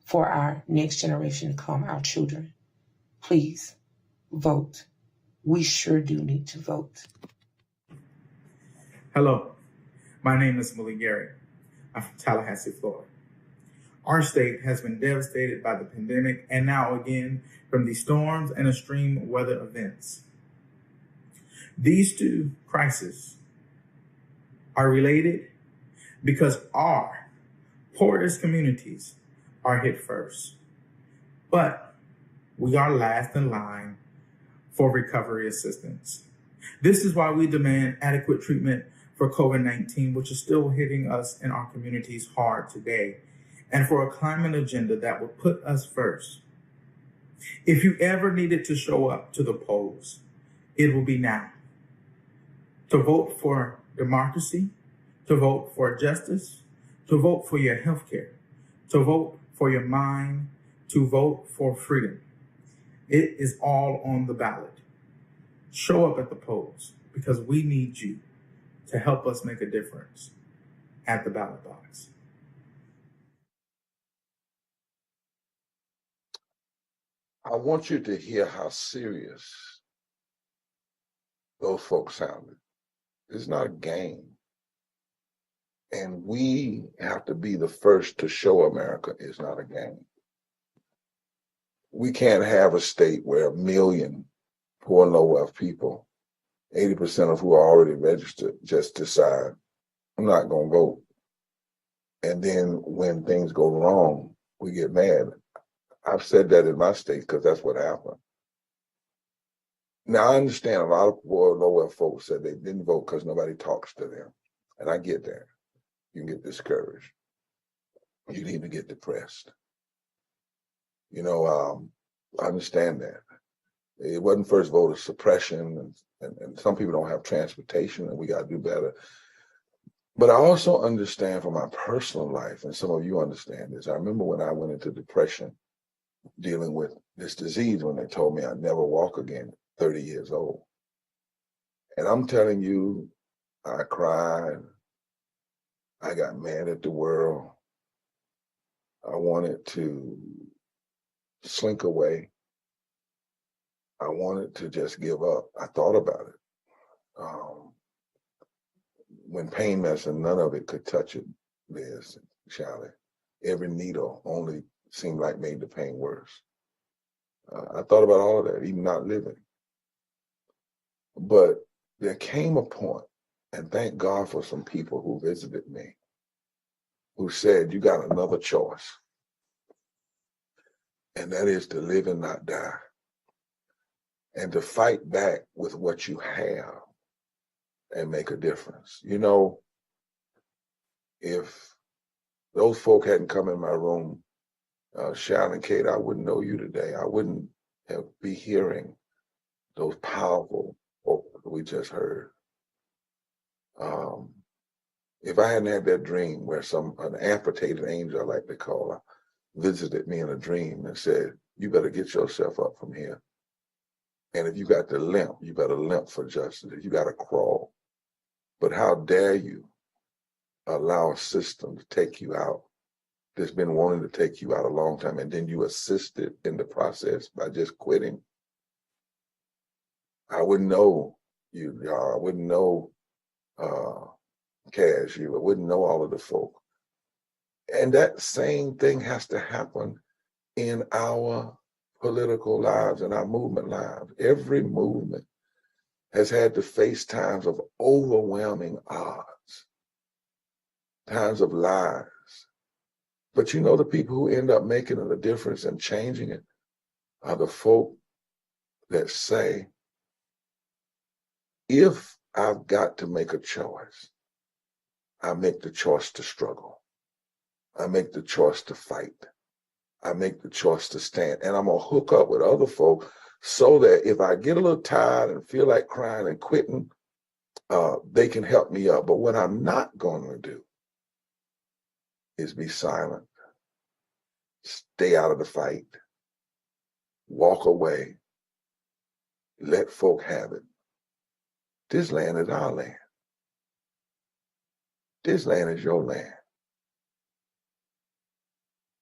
for our next generation to come, our children. Please vote. We sure do need to vote. Hello, my name is Malik Garrett. I'm from Tallahassee, Florida. Our state has been devastated by the pandemic and now again from the storms and extreme weather events. These two crises are related because our poorest communities are hit first, but we are last in line for recovery assistance. This is why we demand adequate treatment for COVID-19, which is still hitting us in our communities hard today, and for a climate agenda that will put us first. If you ever needed to show up to the polls, it will be now. To vote for democracy, to vote for justice, to vote for your health care, to vote for your mind, to vote for freedom. It is all on the ballot. Show up at the polls because we need you to help us make a difference at the ballot box. I want you to hear how serious those folks sounded. It's not a game. And we have to be the first to show America it's not a game. We can't have a state where 1 million poor and low wealth people, 80% of who are already registered, just decide, I'm not going to vote. And then when things go wrong, we get mad. I've said that in my state because that's what happened. Now, I understand a lot of poor and low wealth folks said they didn't vote because nobody talks to them. And I get that. You can get discouraged. You can even get depressed. You know, I understand that. It wasn't first voter suppression, and some people don't have transportation, and we got to do better. But I also understand from my personal life, and some of you understand this. I remember when I went into depression dealing with this disease when they told me I'd never walk again, 30 years old. And I'm telling you, I cried. I got mad at the world. I wanted to slink away. I wanted to just give up. I thought about it. When pain medicine, none of it could touch it, Liz, Charlie. Every needle only seemed like made the pain worse. I thought about all of that, even not living. But there came a point, and thank God for some people who visited me, who said, you got another choice. And that is to live and not die. And to fight back with what you have and make a difference. You know, if those folk hadn't come in my room, Sharon and Kate, I wouldn't know you today. I wouldn't be hearing those powerful folk that we just heard. If I hadn't had that dream where an amputated angel, I like to call her, visited me in a dream and said, you better get yourself up from here. And if you got to limp, you better limp for justice. If you got to crawl. But how dare you allow a system to take you out that's been wanting to take you out a long time, and then you assist it in the process by just quitting? I wouldn't know you, y'all. I wouldn't know Cash. I wouldn't know all of the folk. And that same thing has to happen in our political lives and our movement lives. Every movement has had to face times of overwhelming odds, times of lies. But you know, the people who end up making a difference and changing it are the folk that say, if I've got to make a choice, I make the choice to struggle. I make the choice to fight. I make the choice to stand. And I'm going to hook up with other folk so that if I get a little tired and feel like crying and quitting, they can help me up. But what I'm not going to do is be silent, stay out of the fight, walk away, let folk have it. This land is our land. This land is your land.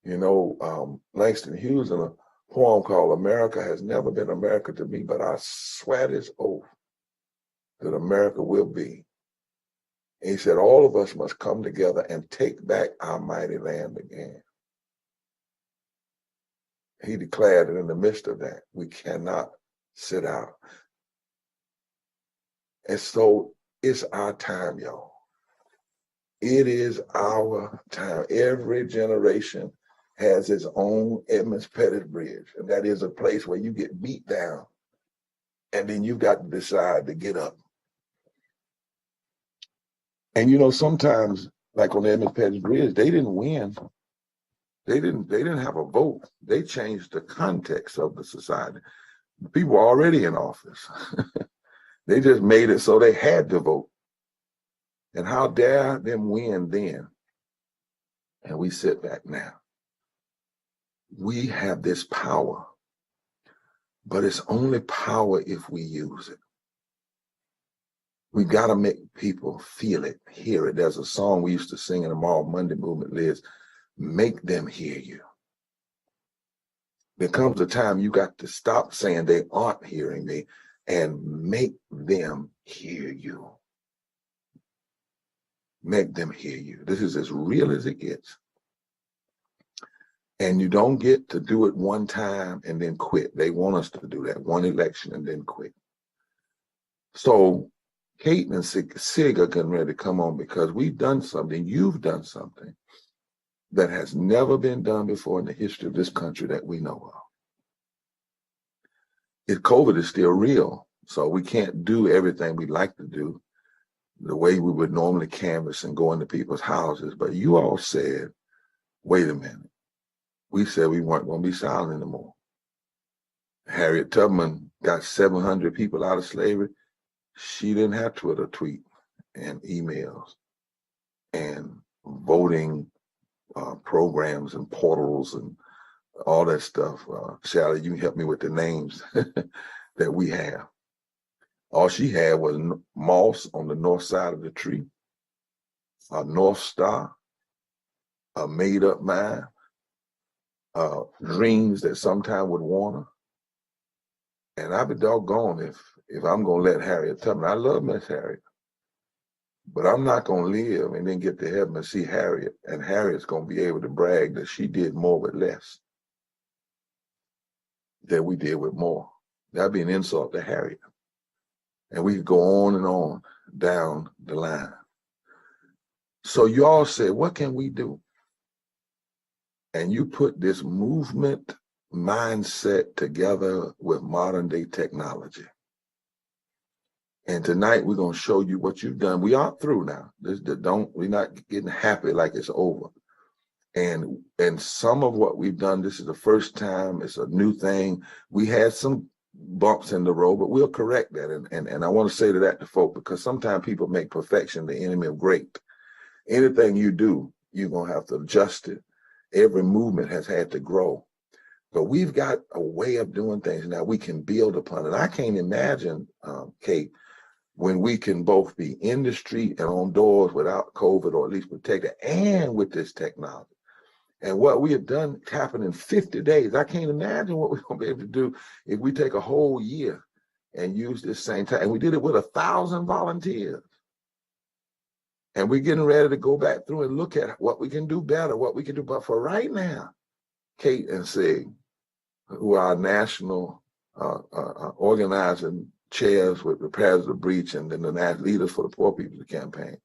You know, Langston Hughes in a poem called America Has Never Been America to Me, but I swear this oath that America will be. And he said, all of us must come together and take back our mighty land again. He declared that in the midst of that, we cannot sit out. And so it's our time, y'all. It is our time. Every generation has its own Edmonds Pettus Bridge, and that is a place where you get beat down, and then you've got to decide to get up. And you know, sometimes, like on the Edmonds Pettus Bridge, they didn't win. They didn't have a vote. They changed the context of the society. The people were already in office. They just made it so they had to vote. And how dare them win then? And we sit back now. We have this power, but it's only power if we use it. We got to make people feel it, hear it. There's a song we used to sing in the Moral Monday movement, Liz, make them hear you. There comes a time you got to stop saying they aren't hearing me and make them hear you. Make them hear you. This is as real as it gets. And you don't get to do it one time and then quit. They want us to do that, one election and then quit. So Kate and Sig are getting ready to come on because we've done something, you've done something that has never been done before in the history of this country that we know of. COVID is still real, so we can't do everything we'd like to do the way we would normally canvass and go into people's houses. But you all said, wait a minute. We said we weren't going to be silent anymore. Harriet Tubman got 700 people out of slavery. She didn't have Twitter, tweet, and emails, and voting programs and portals and all that stuff. Sally, you can help me with the names that we have. All she had was moss on the north side of the tree, a North Star, a made-up mind, dreams that sometime would warn her. And I'd be doggone if I'm going to let Harriet Tubman. I love Miss Harriet, but I'm not going to live and then get to heaven and see Harriet, and Harriet's going to be able to brag that she did more with less than we did with more. That'd be an insult to Harriet. And we could go on and on down the line. So you all said, what can we do? And you put this movement mindset together with modern day technology. And tonight we're going to show you what you've done. We aren't through now. We're not getting happy like it's over. And some of what we've done, this is the first time, it's a new thing. We had some bumps in the road, but we'll correct that. And I want to say to folk, because sometimes people make perfection the enemy of great. Anything you do, you're going to have to adjust it. Every movement has had to grow. But we've got a way of doing things now we can build upon it. I can't imagine, Kate, when we can both be in the street and on doors without COVID, or at least protected, and with this technology. And what we have done happened in 50 days. I can't imagine what we're going to be able to do if we take a whole year and use this same time. And we did it with 1,000 volunteers. And we're getting ready to go back through and look at what we can do better, what we can do. But for right now, Kate and Sig, who are our national organizing chairs with Repairs of the Breach and then the national leaders for the Poor People's Campaign,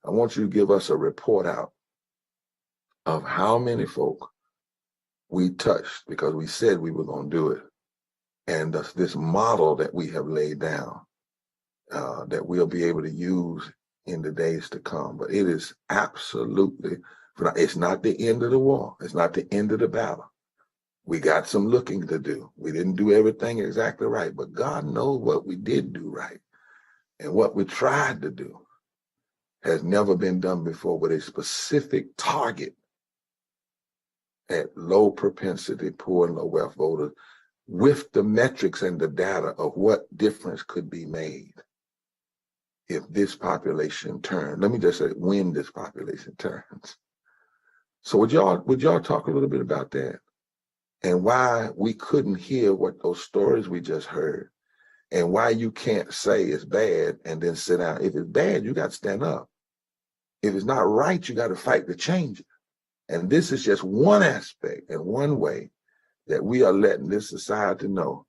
I want you to give us a report out of how many folk we touched, because we said we were going to do it. And this model that we have laid down that we'll be able to use in the days to come. But it is absolutely, it's not the end of the war. It's not the end of the battle. We got some looking to do. We didn't do everything exactly right, but God knows what we did do right. And what we tried to do has never been done before, with a specific target at low propensity, poor and low wealth voters, with the metrics and the data of what difference could be made if this population turned. Let me just say, when this population turns. So would y'all talk a little bit about that, and why we couldn't hear what those stories we just heard, and why you can't say it's bad and then sit down. If it's bad, you got to stand up. If it's not right, you got to fight to change it. And this is just one aspect and one way that we are letting this society know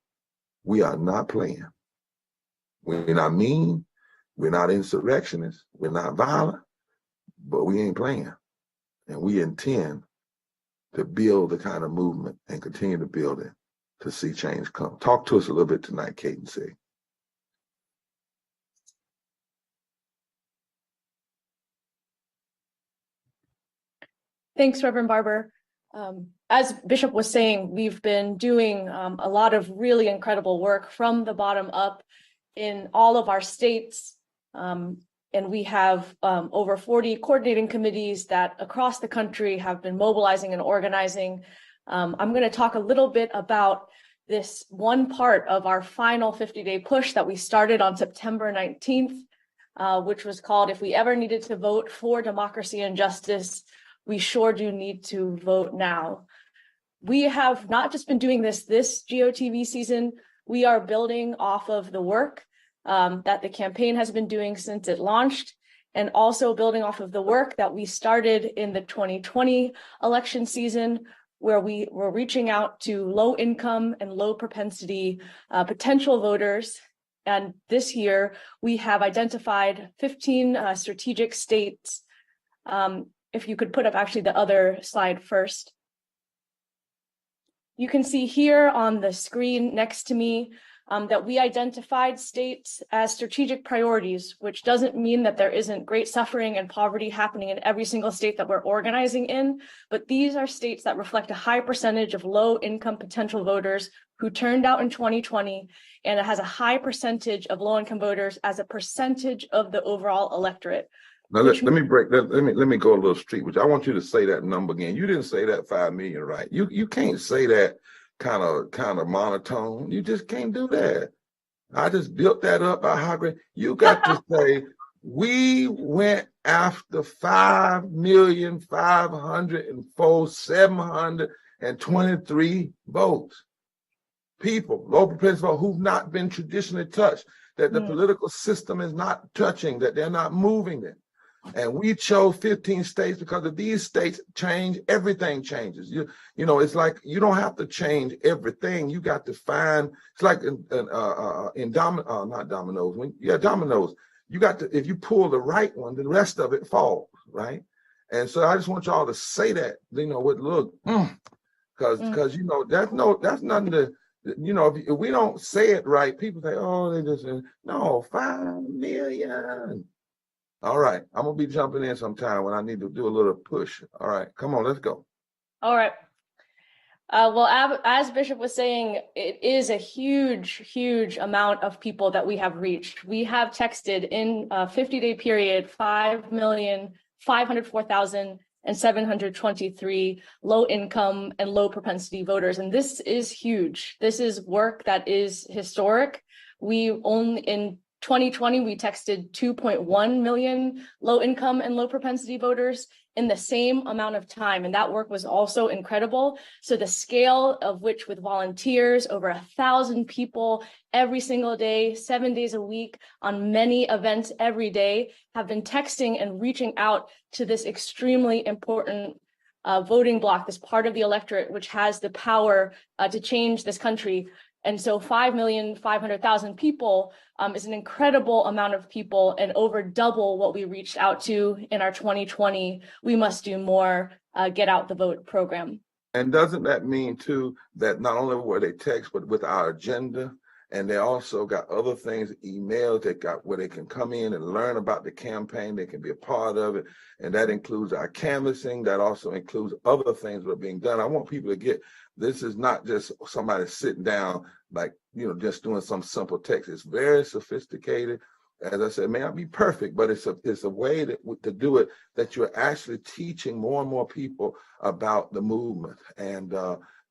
we are not playing. We're not mean, we're not insurrectionists, we're not violent, but we ain't playing. And we intend to build the kind of movement and continue to build it to see change come. Talk to us a little bit tonight, Kate and Sig. Thanks, Reverend Barber. As Bishop was saying, we've been doing a lot of really incredible work from the bottom up in all of our states. And we have over 40 coordinating committees that across the country have been mobilizing and organizing. I'm going to talk a little bit about this one part of our final 50-day push that we started on September 19th, which was called "If We Ever Needed to Vote for Democracy and Justice, we sure do need to vote now." We have not just been doing this GOTV season, we are building off of the work that the campaign has been doing since it launched, and also building off of the work that we started in the 2020 election season, where we were reaching out to low income and low propensity potential voters. And this year we have identified 15 strategic states. If you could put up actually the other slide first. You can see here on the screen next to me that we identified states as strategic priorities, which doesn't mean that there isn't great suffering and poverty happening in every single state that we're organizing in, but these are states that reflect a high percentage of low income potential voters who turned out in 2020, and it has a high percentage of low income voters as a percentage of the overall electorate. Now let me break that. Let me go a little street, which I want you to say that number again. You didn't say that 5 million, right? You can't say that kind of monotone. You just can't do that. I just built that up by how great. You got to say we went after 5,504,723 votes. People, low propensity vote, who've not been traditionally touched, that the political system is not touching, that they're not moving it. And we chose 15 states because if these states change, everything changes. You know, it's like you don't have to change everything. You got to find. It's like in dominoes. Dominoes. You got to, if you pull the right one, the rest of it falls, right? And so I just want y'all to say that, you know, with look, because you know that's nothing to. You know, if we don't say it right, people say, "Oh, they just no 5 million." All right. I'm going to be jumping in sometime when I need to do a little push. All right. Come on, let's go. All right. Well, as Bishop was saying, it is a huge amount of people that we have reached. We have texted in a 50-day period 5,504,723 low income and low propensity voters. And this is huge. This is work that is historic. In 2020, we texted 2.1 million low income and low propensity voters in the same amount of time. And that work was also incredible. So the scale of which with volunteers, over 1,000 people every single day, 7 days a week on many events every day have been texting and reaching out to this extremely important voting bloc, this part of the electorate, which has the power to change this country. And so 5,500,000 people is an incredible amount of people and over double what we reached out to in our 2020 We Must Do More Get Out the Vote program. And doesn't that mean too that not only were they text, but with our agenda, and they also got other things, emails they got where they can come in and learn about the campaign, they can be a part of it. And that includes our canvassing, that also includes other things that are being done. I want people to get, this is not just somebody sitting down, like, just doing some simple text. It's very sophisticated. As I said, it may not be perfect, but it's a way to do it that you're actually teaching more and more people about the movement. And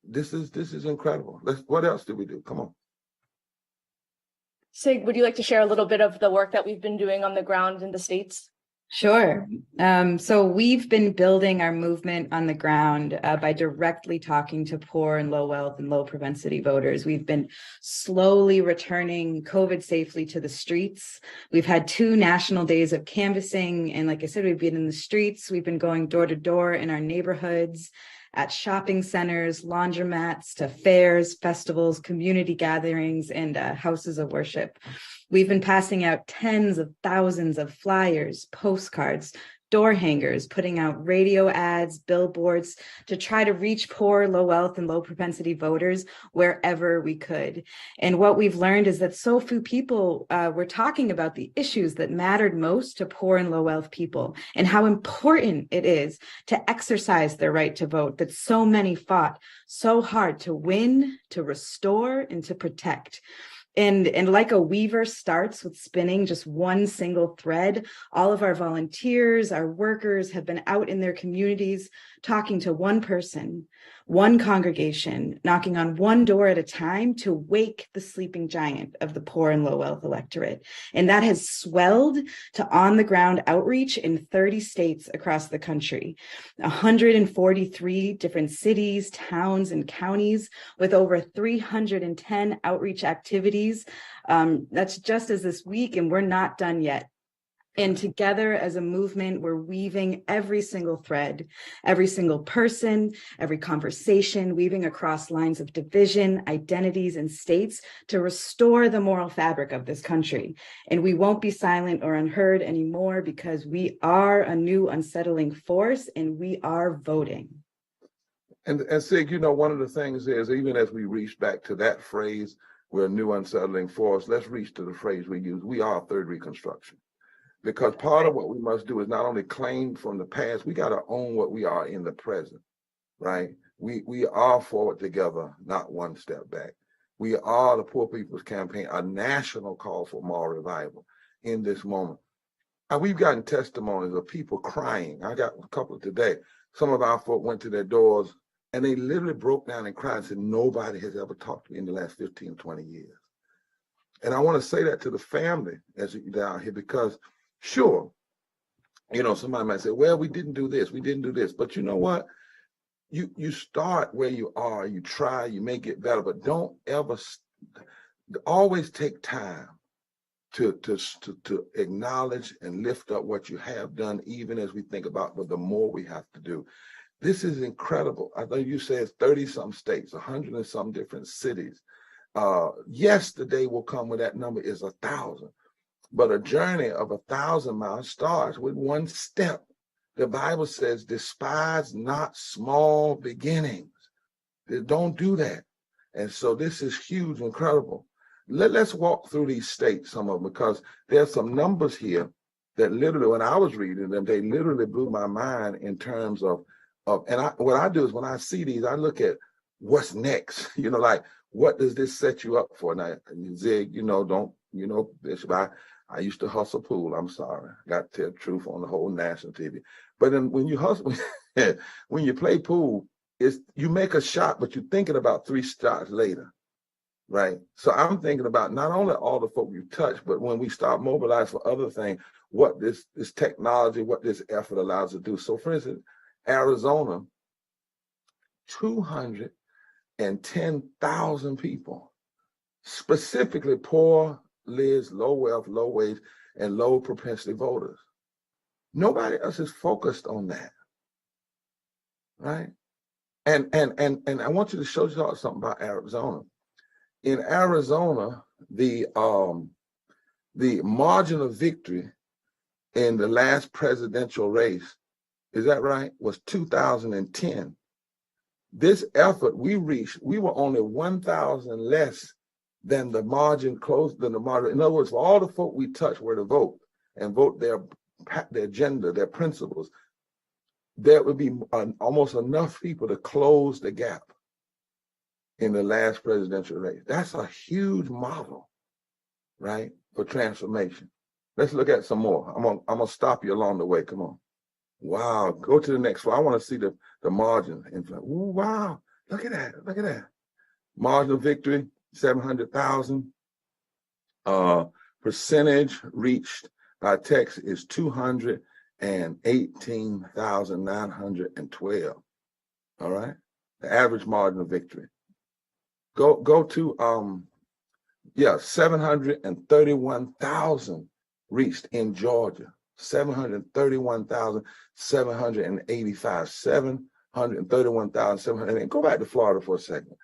this is incredible. What else did we do? Come on. Sig, would you like to share a little bit of the work that we've been doing on the ground in the States? Sure. So we've been building our movement on the ground by directly talking to poor and low wealth and low propensity voters. We've been slowly returning COVID safely to the streets. We've had 2 national days of canvassing. And like I said, we've been in the streets. We've been going door to door in our neighborhoods, at shopping centers, laundromats, to fairs, festivals, community gatherings, and houses of worship. We've been passing out tens of thousands of flyers, postcards, door hangers, putting out radio ads, billboards to try to reach poor, low wealth, and low propensity voters wherever we could. And what we've learned is that so few people were talking about the issues that mattered most to poor and low wealth people, and how important it is to exercise their right to vote that so many fought so hard to win, to restore, and to protect. And like a weaver starts with spinning just one single thread, all of our volunteers, our workers have been out in their communities talking to one person, one congregation, knocking on one door at a time to wake the sleeping giant of the poor and low wealth electorate. And that has swelled to on the ground outreach in 30 states across the country, 143 different cities, towns, and counties with over 310 outreach activities. That's just as this week, and we're not done yet. And together as a movement, we're weaving every single thread, every single person, every conversation, weaving across lines of division, identities, and states to restore the moral fabric of this country. And we won't be silent or unheard anymore, because we are a new unsettling force and we are voting. And Sig, one of the things is, even as we reach back to that phrase, we're a new unsettling force, let's reach to the phrase we use, we are third Reconstruction. Because part of what we must do is not only claim from the past, we got to own what we are in the present, right? We are forward together, not one step back. We are the Poor People's Campaign, a national call for moral revival in this moment. We've gotten testimonies of people crying. I got a couple today. Some of our folk went to their doors and they literally broke down and cried and said, nobody has ever talked to me in the last 15, 20 years. And I want to say that to the family as you down here, because sure, somebody might say, well, we didn't do this. But you know what? You start where you are, you try, you may get better, but don't ever, always take time to acknowledge and lift up what you have done, even as we think about, but the more we have to do. This is incredible. I think you said 30-some states, 100 and some different cities. Yes, the day will come when that number is 1,000. But a journey of 1,000 miles starts with one step. The Bible says, despise not small beginnings. Don't do that. And so this is huge, incredible. Let's walk through these states, some of them, because there's some numbers here that literally, when I was reading them, they literally blew my mind in terms of what I do is when I see these, I look at what's next. Like, what does this set you up for? Now, Zig, Bishop, I used to hustle pool. I'm sorry. I got to tell the truth on the whole national TV. But then when you hustle, when you play pool, you make a shot, but you're thinking about 3 shots later, right? So I'm thinking about not only all the folk you touch, but when we start mobilizing for other things, what this technology, what this effort allows us to do. So for instance, Arizona, 210,000 people, specifically poor, low wealth, low wage, and low propensity voters. Nobody else is focused on that, right? And I want you to show you something about Arizona. In Arizona, the margin of victory in the last presidential race, is that right, was 2010. This effort we reached, we were only 1,000 less than the margin, close than the margin. In other words, for all the folk we touched were to vote and vote their gender, their principles, there would be almost enough people to close the gap in the last presidential race. That's a huge model, right, for transformation. Let's look at some more. I'm gonna stop you along the way. Come on. Wow, go to the next one. I want to see the margin. Ooh, wow, look at that. Look at that. Margin of victory, 700,000. Percentage reached by text is 218,912. All right, the average margin of victory. Go to 731,000 reached in Georgia. 731,785. 731,700. And go back to Florida for a second,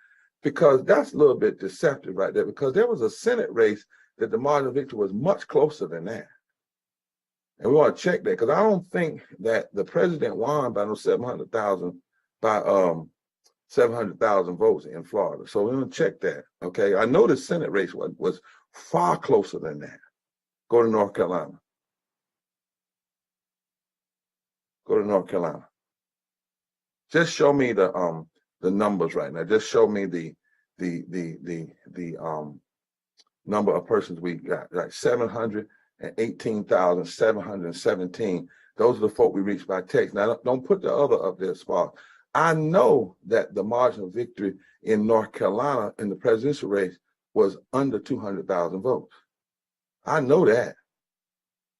because that's a little bit deceptive right there, because there was a Senate race that the margin of victory was much closer than that. And we want to check that, because I don't think that the president won by no 700,000 votes in Florida. So we're going to check that. Okay. I know the Senate race was far closer than that. Go to North Carolina. Go to North Carolina. Just show me the numbers right now. Just show me the number of persons we got. Like 718,717. Those are the folk we reached by text. Now don't put the other up there, Spark. I know that the margin of victory in North Carolina in the presidential race was under 200,000 votes. I know that.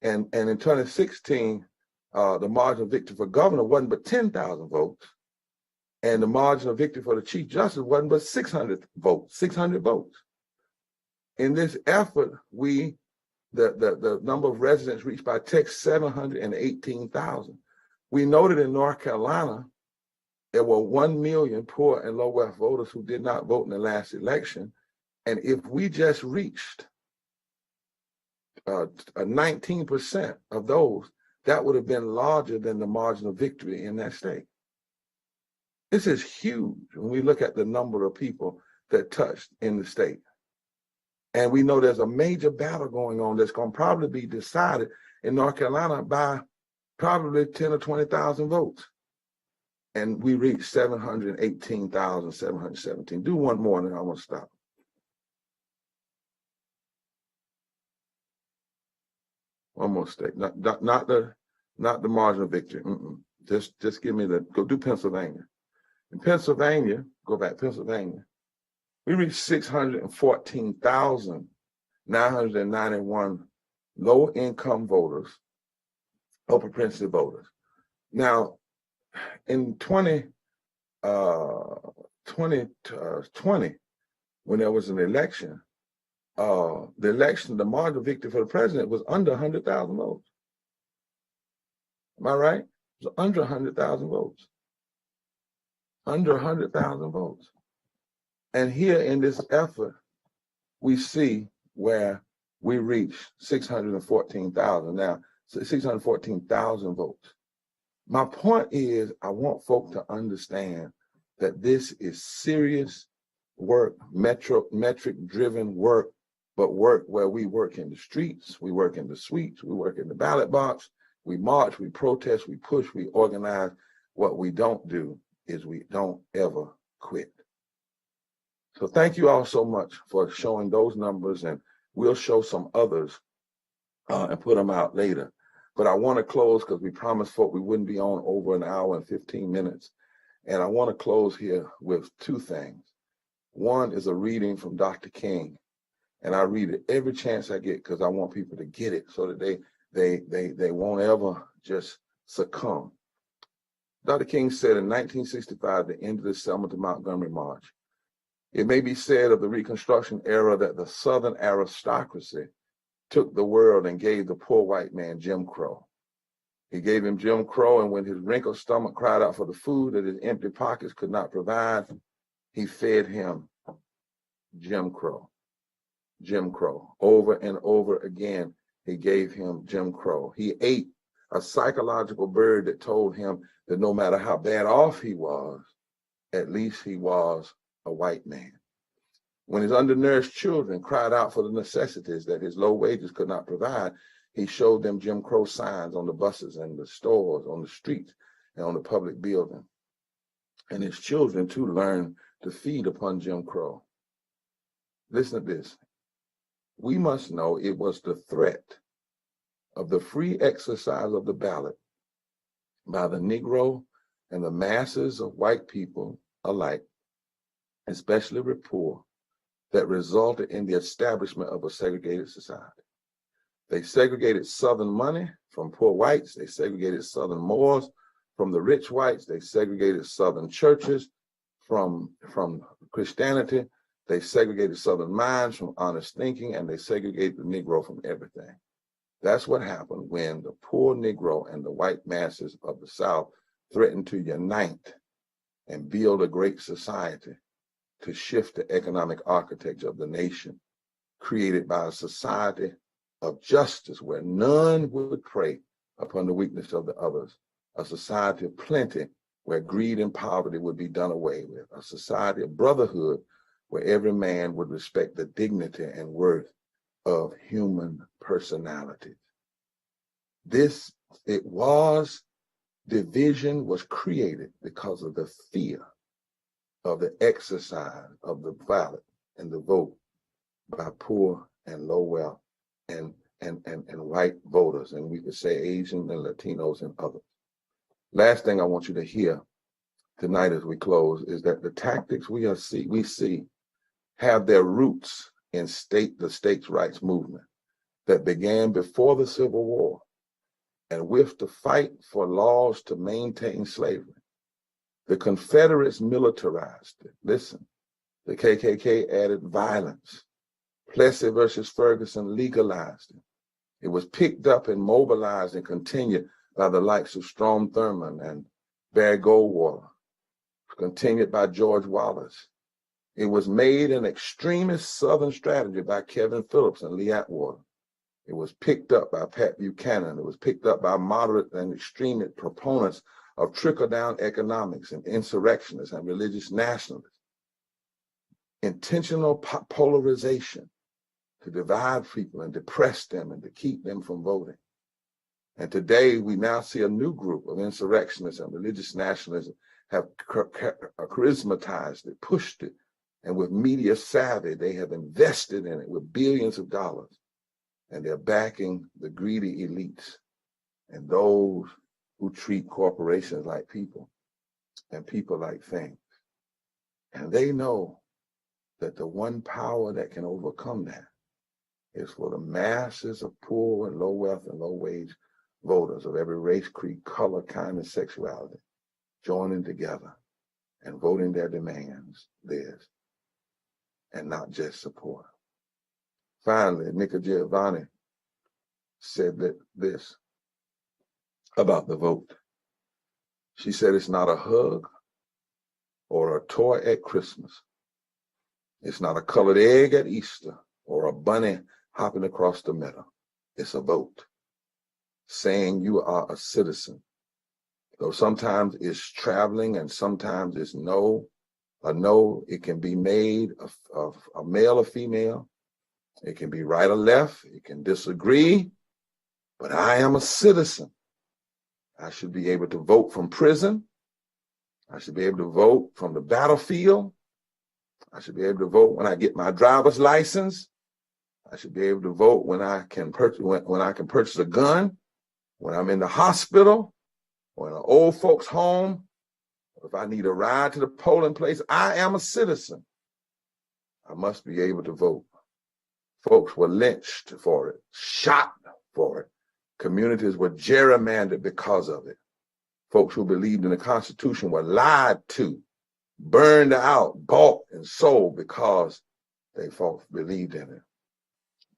And in 2016, the margin of victory for governor wasn't but 10,000 votes. And the margin of victory for the chief justice wasn't but 600 votes. In this effort, the number of residents reached by text, 718,000. We noted in North Carolina, there were 1 million poor and low wealth voters who did not vote in the last election. And if we just reached 19% of those, that would have been larger than the margin of victory in that state. This is huge when we look at the number of people that touched in the state. And we know there's a major battle going on that's going to probably be decided in North Carolina by probably 10 or 20,000 votes. And we reached 718,717. Do one more and then I want to stop. One more state, not the margin of victory. Just give me go do Pennsylvania. In Pennsylvania, go back, Pennsylvania, we reached 614,991 low-income voters, low propensity voters. Now, in 2020, when there was an election, the margin of victory for the president was under 100,000 votes. Am I right? It was under 100,000 votes. Under 100,000 votes. And here in this effort, we see where we reached 614,000. Now, 614,000 votes. My point is, I want folk to understand that this is serious work, metric-driven work but work where we work in the streets, we work in the suites, we work in the ballot box, we march, we protest, we push, we organize. What we don't do is we don't ever quit. So thank you all so much for showing those numbers, and we'll show some others and put them out later. But I want to close because we promised folk we wouldn't be on over an hour and 15 minutes. And I want to close here with two things. One is a reading from Dr. King, and I read it every chance I get because I want people to get it so that they won't ever just succumb. Dr. King said in 1965, the end of the Selma to Montgomery March, it may be said of the Reconstruction era that the Southern aristocracy took the world and gave the poor white man Jim Crow. He gave him Jim Crow, and when his wrinkled stomach cried out for the food that his empty pockets could not provide, he fed him Jim Crow. Jim Crow. Over and over again, he gave him Jim Crow. He ate a psychological bird that told him that no matter how bad off he was, at least he was a white man. When his undernourished children cried out for the necessities that his low wages could not provide, he showed them Jim Crow signs on the buses and the stores, on the streets, and on the public building. And his children, too, learned to feed upon Jim Crow. Listen to this. We must know it was the threat of the free exercise of the ballot by the Negro and the masses of white people alike, especially the poor, that resulted in the establishment of a segregated society. They segregated Southern money from poor whites. They segregated Southern morals from the rich whites. They segregated Southern churches from Christianity. They segregated Southern minds from honest thinking, and they segregated the Negro from everything. That's what happened when the poor Negro and the white masses of the South threatened to unite and build a great society to shift the economic architecture of the nation, created by a society of justice where none would prey upon the weakness of the others, a society of plenty where greed and poverty would be done away with, a society of brotherhood where every man would respect the dignity and worth of human personalities. Division was created because of the fear of the exercise of the ballot and the vote by poor and low wealth and white voters, and we could say Asian and Latinos and others. Last thing I want you to hear tonight as we close is that the tactics we see have their roots in the states' rights movement that began before the Civil War and with the fight for laws to maintain slavery. The Confederates militarized it. Listen, the KKK added violence. Plessy versus Ferguson legalized it. It was picked up and mobilized and continued by the likes of Strom Thurmond and Barry Goldwater, continued by George Wallace. It was made an extremist Southern strategy by Kevin Phillips and Lee Atwater. It was picked up by Pat Buchanan. It was picked up by moderate and extremist proponents of trickle-down economics and insurrectionists and religious nationalists. Intentional polarization to divide people and depress them and to keep them from voting. And today we now see a new group of insurrectionists and religious nationalists have charismatized it, pushed it, and with media savvy, they have invested in it with billions of dollars. And they're backing the greedy elites and those who treat corporations like people and people like things. And they know that the one power that can overcome that is for the masses of poor and low wealth and low wage voters of every race, creed, color, kind, and sexuality joining together and voting their demands theirs and not just support. Finally, Nika Giovanni said this about the vote. She said it's not a hug or a toy at Christmas. It's not a colored egg at Easter or a bunny hopping across the meadow. It's a vote saying you are a citizen. Though sometimes it's traveling and sometimes it's no. A no, it can be made of a male or female. It can be right or left. It can disagree, but I am a citizen. I should be able to vote from prison. I should be able to vote from the battlefield. I should be able to vote when I get my driver's license. I should be able to vote when I can purchase a gun, when I'm in the hospital, or in an old folks' home, or if I need a ride to the polling place. I am a citizen. I must be able to vote. Folks were lynched for it, shot for it. Communities were gerrymandered because of it. Folks who believed in the Constitution were lied to, burned out, bought, and sold because they believed in it.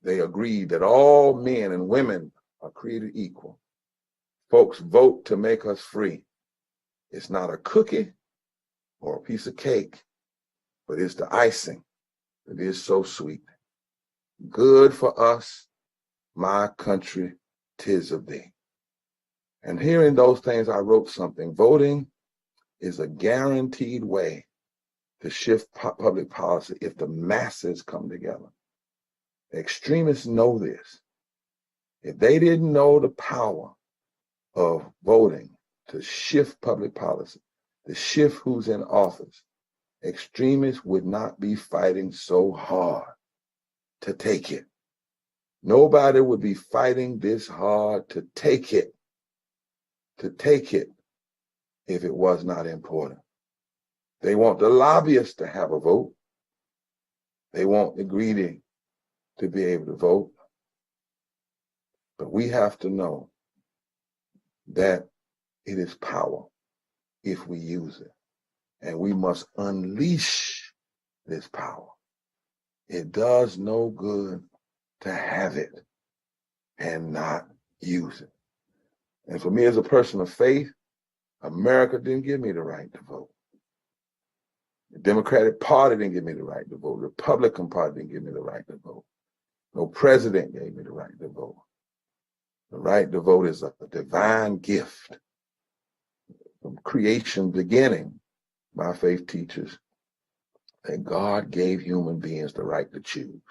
They agreed that all men and women are created equal. Folks vote to make us free. It's not a cookie or a piece of cake, but it's the icing that is so sweet. Good for us, my country, 'tis of thee. And hearing those things, I wrote something. Voting is a guaranteed way to shift public policy if the masses come together. Extremists know this. If they didn't know the power of voting to shift public policy, to shift who's in office, extremists would not be fighting so hard to take it. Nobody would be fighting this hard to take it if it was not important. They want the lobbyists to have a vote. They want the greedy to be able to vote. But we have to know that it is power if we use it. And we must unleash this power. It does no good to have it and not use it. And for me as a person of faith, America didn't give me the right to vote. The Democratic Party didn't give me the right to vote. The Republican Party didn't give me the right to vote. No president gave me the right to vote. The right to vote is a divine gift from creation beginning. My faith teaches that God gave human beings the right to choose.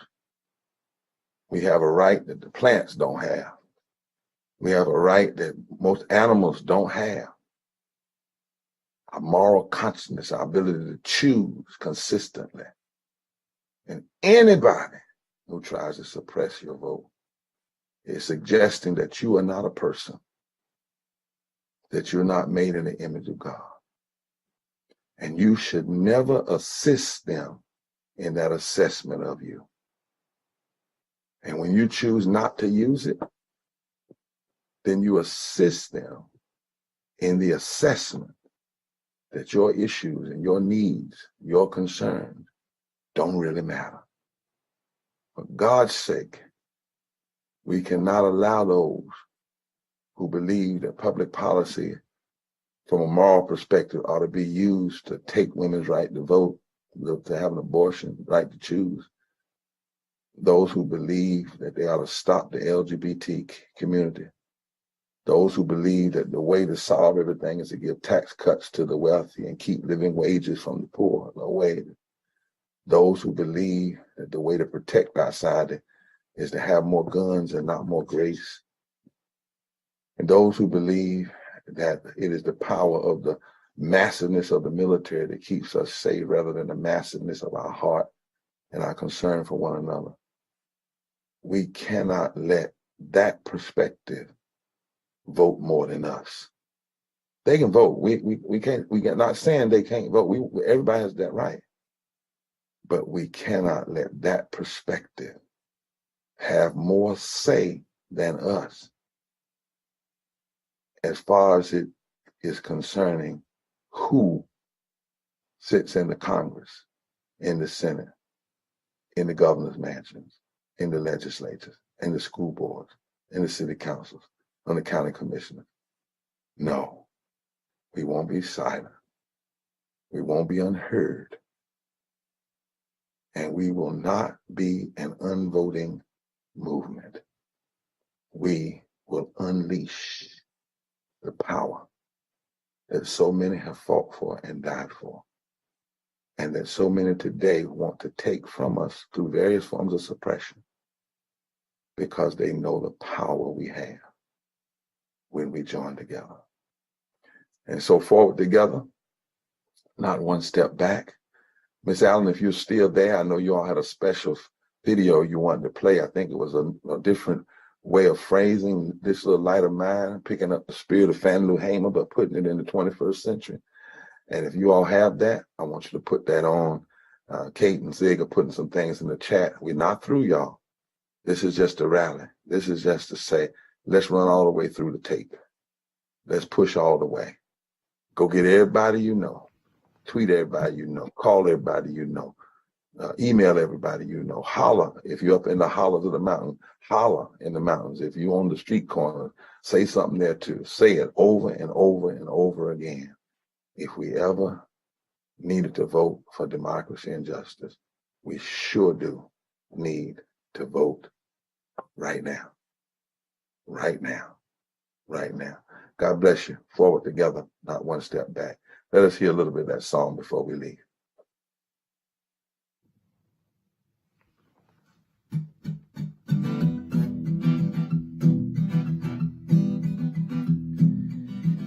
We have a right that the plants don't have. We have a right that most animals don't have. Our moral consciousness, our ability to choose consistently. And anybody who tries to suppress your vote is suggesting that you are not a person, that you're not made in the image of God. And you should never assist them in that assessment of you. And when you choose not to use it, then you assist them in the assessment that your issues and your needs, your concerns don't really matter. For God's sake, we cannot allow those who believe that public policy from a moral perspective ought to be used to take women's right to vote, to have an abortion, right to choose. Those who believe that they ought to stop the LGBT community. Those who believe that the way to solve everything is to give tax cuts to the wealthy and keep living wages from the poor away. Those who believe that the way to protect our society is to have more guns and not more grace. And those who believe that it is the power of the massiveness of the military that keeps us safe rather than the massiveness of our heart and our concern for one another. We cannot let that perspective vote more than us. They can vote. We can't. We're not saying they can't vote. Everybody has that right. But we cannot let that perspective have more say than us as far as it is concerning who sits in the Congress, in the Senate, in the governor's mansions, in the legislatures, in the school boards, in the city councils, on the county commissioners. No, we won't be silent. We won't be unheard. And we will not be an unvoting movement. We will unleash the power that so many have fought for and died for, and that so many today want to take from us through various forms of suppression. because they know the power we have when we join together. And so forward together, not one step back. Miss Allen, if you're still there, I know you all had a special video you wanted to play. I think it was a different way of phrasing this little light of mine, picking up the spirit of Fannie Lou Hamer, but putting it in the 21st century. And if you all have that, I want you to put that on. Kate and Zig are putting some things in the chat. We're not through, y'all. This is just a rally. This is just to say, let's run all the way through the tape. Let's push all the way. Go get everybody you know. Tweet everybody you know. Call everybody you know. Email everybody you know. Holler. If you're up in the hollows of the mountain, holler in the mountains. If you're on the street corner, say something there too. Say it over and over and over again. If we ever needed to vote for democracy and justice, we sure do need to vote right now. Right now. Right now. God bless you. Forward together, not one step back. Let us hear a little bit of that song before we leave.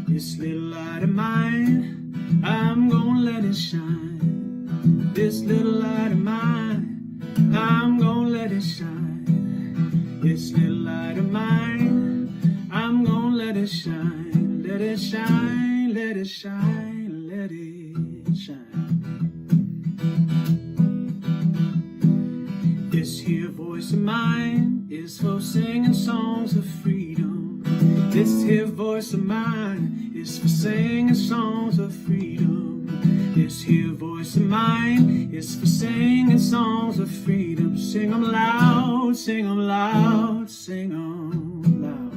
This little light of mine, I'm gonna let it shine. This little light of mine, I'm gonna let it shine. This little light of mine, I'm gonna let it shine. Let it shine, let it shine, let it shine. This here voice of mine is for singing songs of freedom. This here voice of mine is for singing songs of freedom. This here voice of mine is for singing songs of freedom. Sing 'em loud, sing 'em loud, sing 'em loud.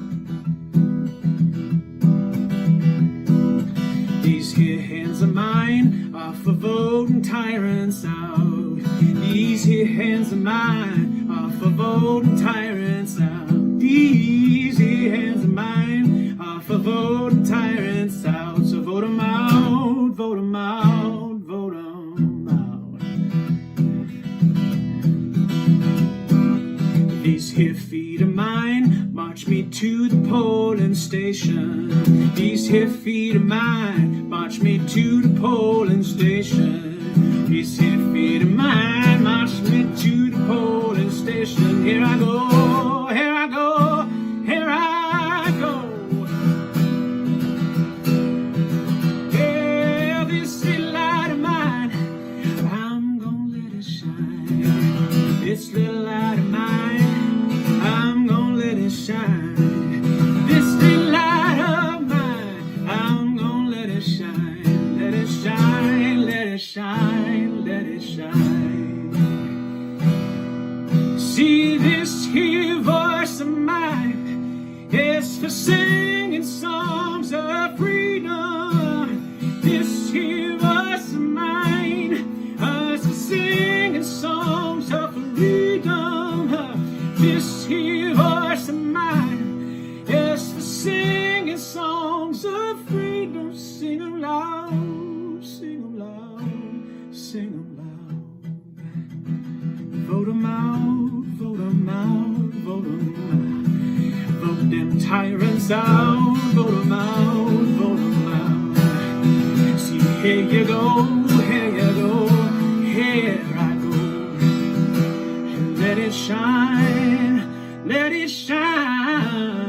These here hands of mine are for voting tyrants out. These here hands of mine are for voting tyrants out. These here hands of mine are for voting tyrants out. So vote 'em out, vote 'em out, vote 'em out. These here feet of mine march me to the polling station. These here feet of mine march me to the polling station. These here feet of mine march me to the polling station. Here I go, here I go, here I go. Yeah, this little light of mine, I'm gonna let it shine. This little light of mine, I'm gonna let it shine. This little light of mine, I'm gonna let it shine. Let it shine, let it shine, let it shine. See this here voice of mine is for singing songs of freedom. This here voice of mine is for singing songs of freedom. This here voice of mine is for singing songs of freedom. Sing 'em loud, sing 'em loud, sing 'em loud. Vote 'em out, vote 'em out, vote 'em out. Vote them tyrants out, vote 'em out, vote 'em out. See, here you go, here you go, here I go. And let it shine, let it shine.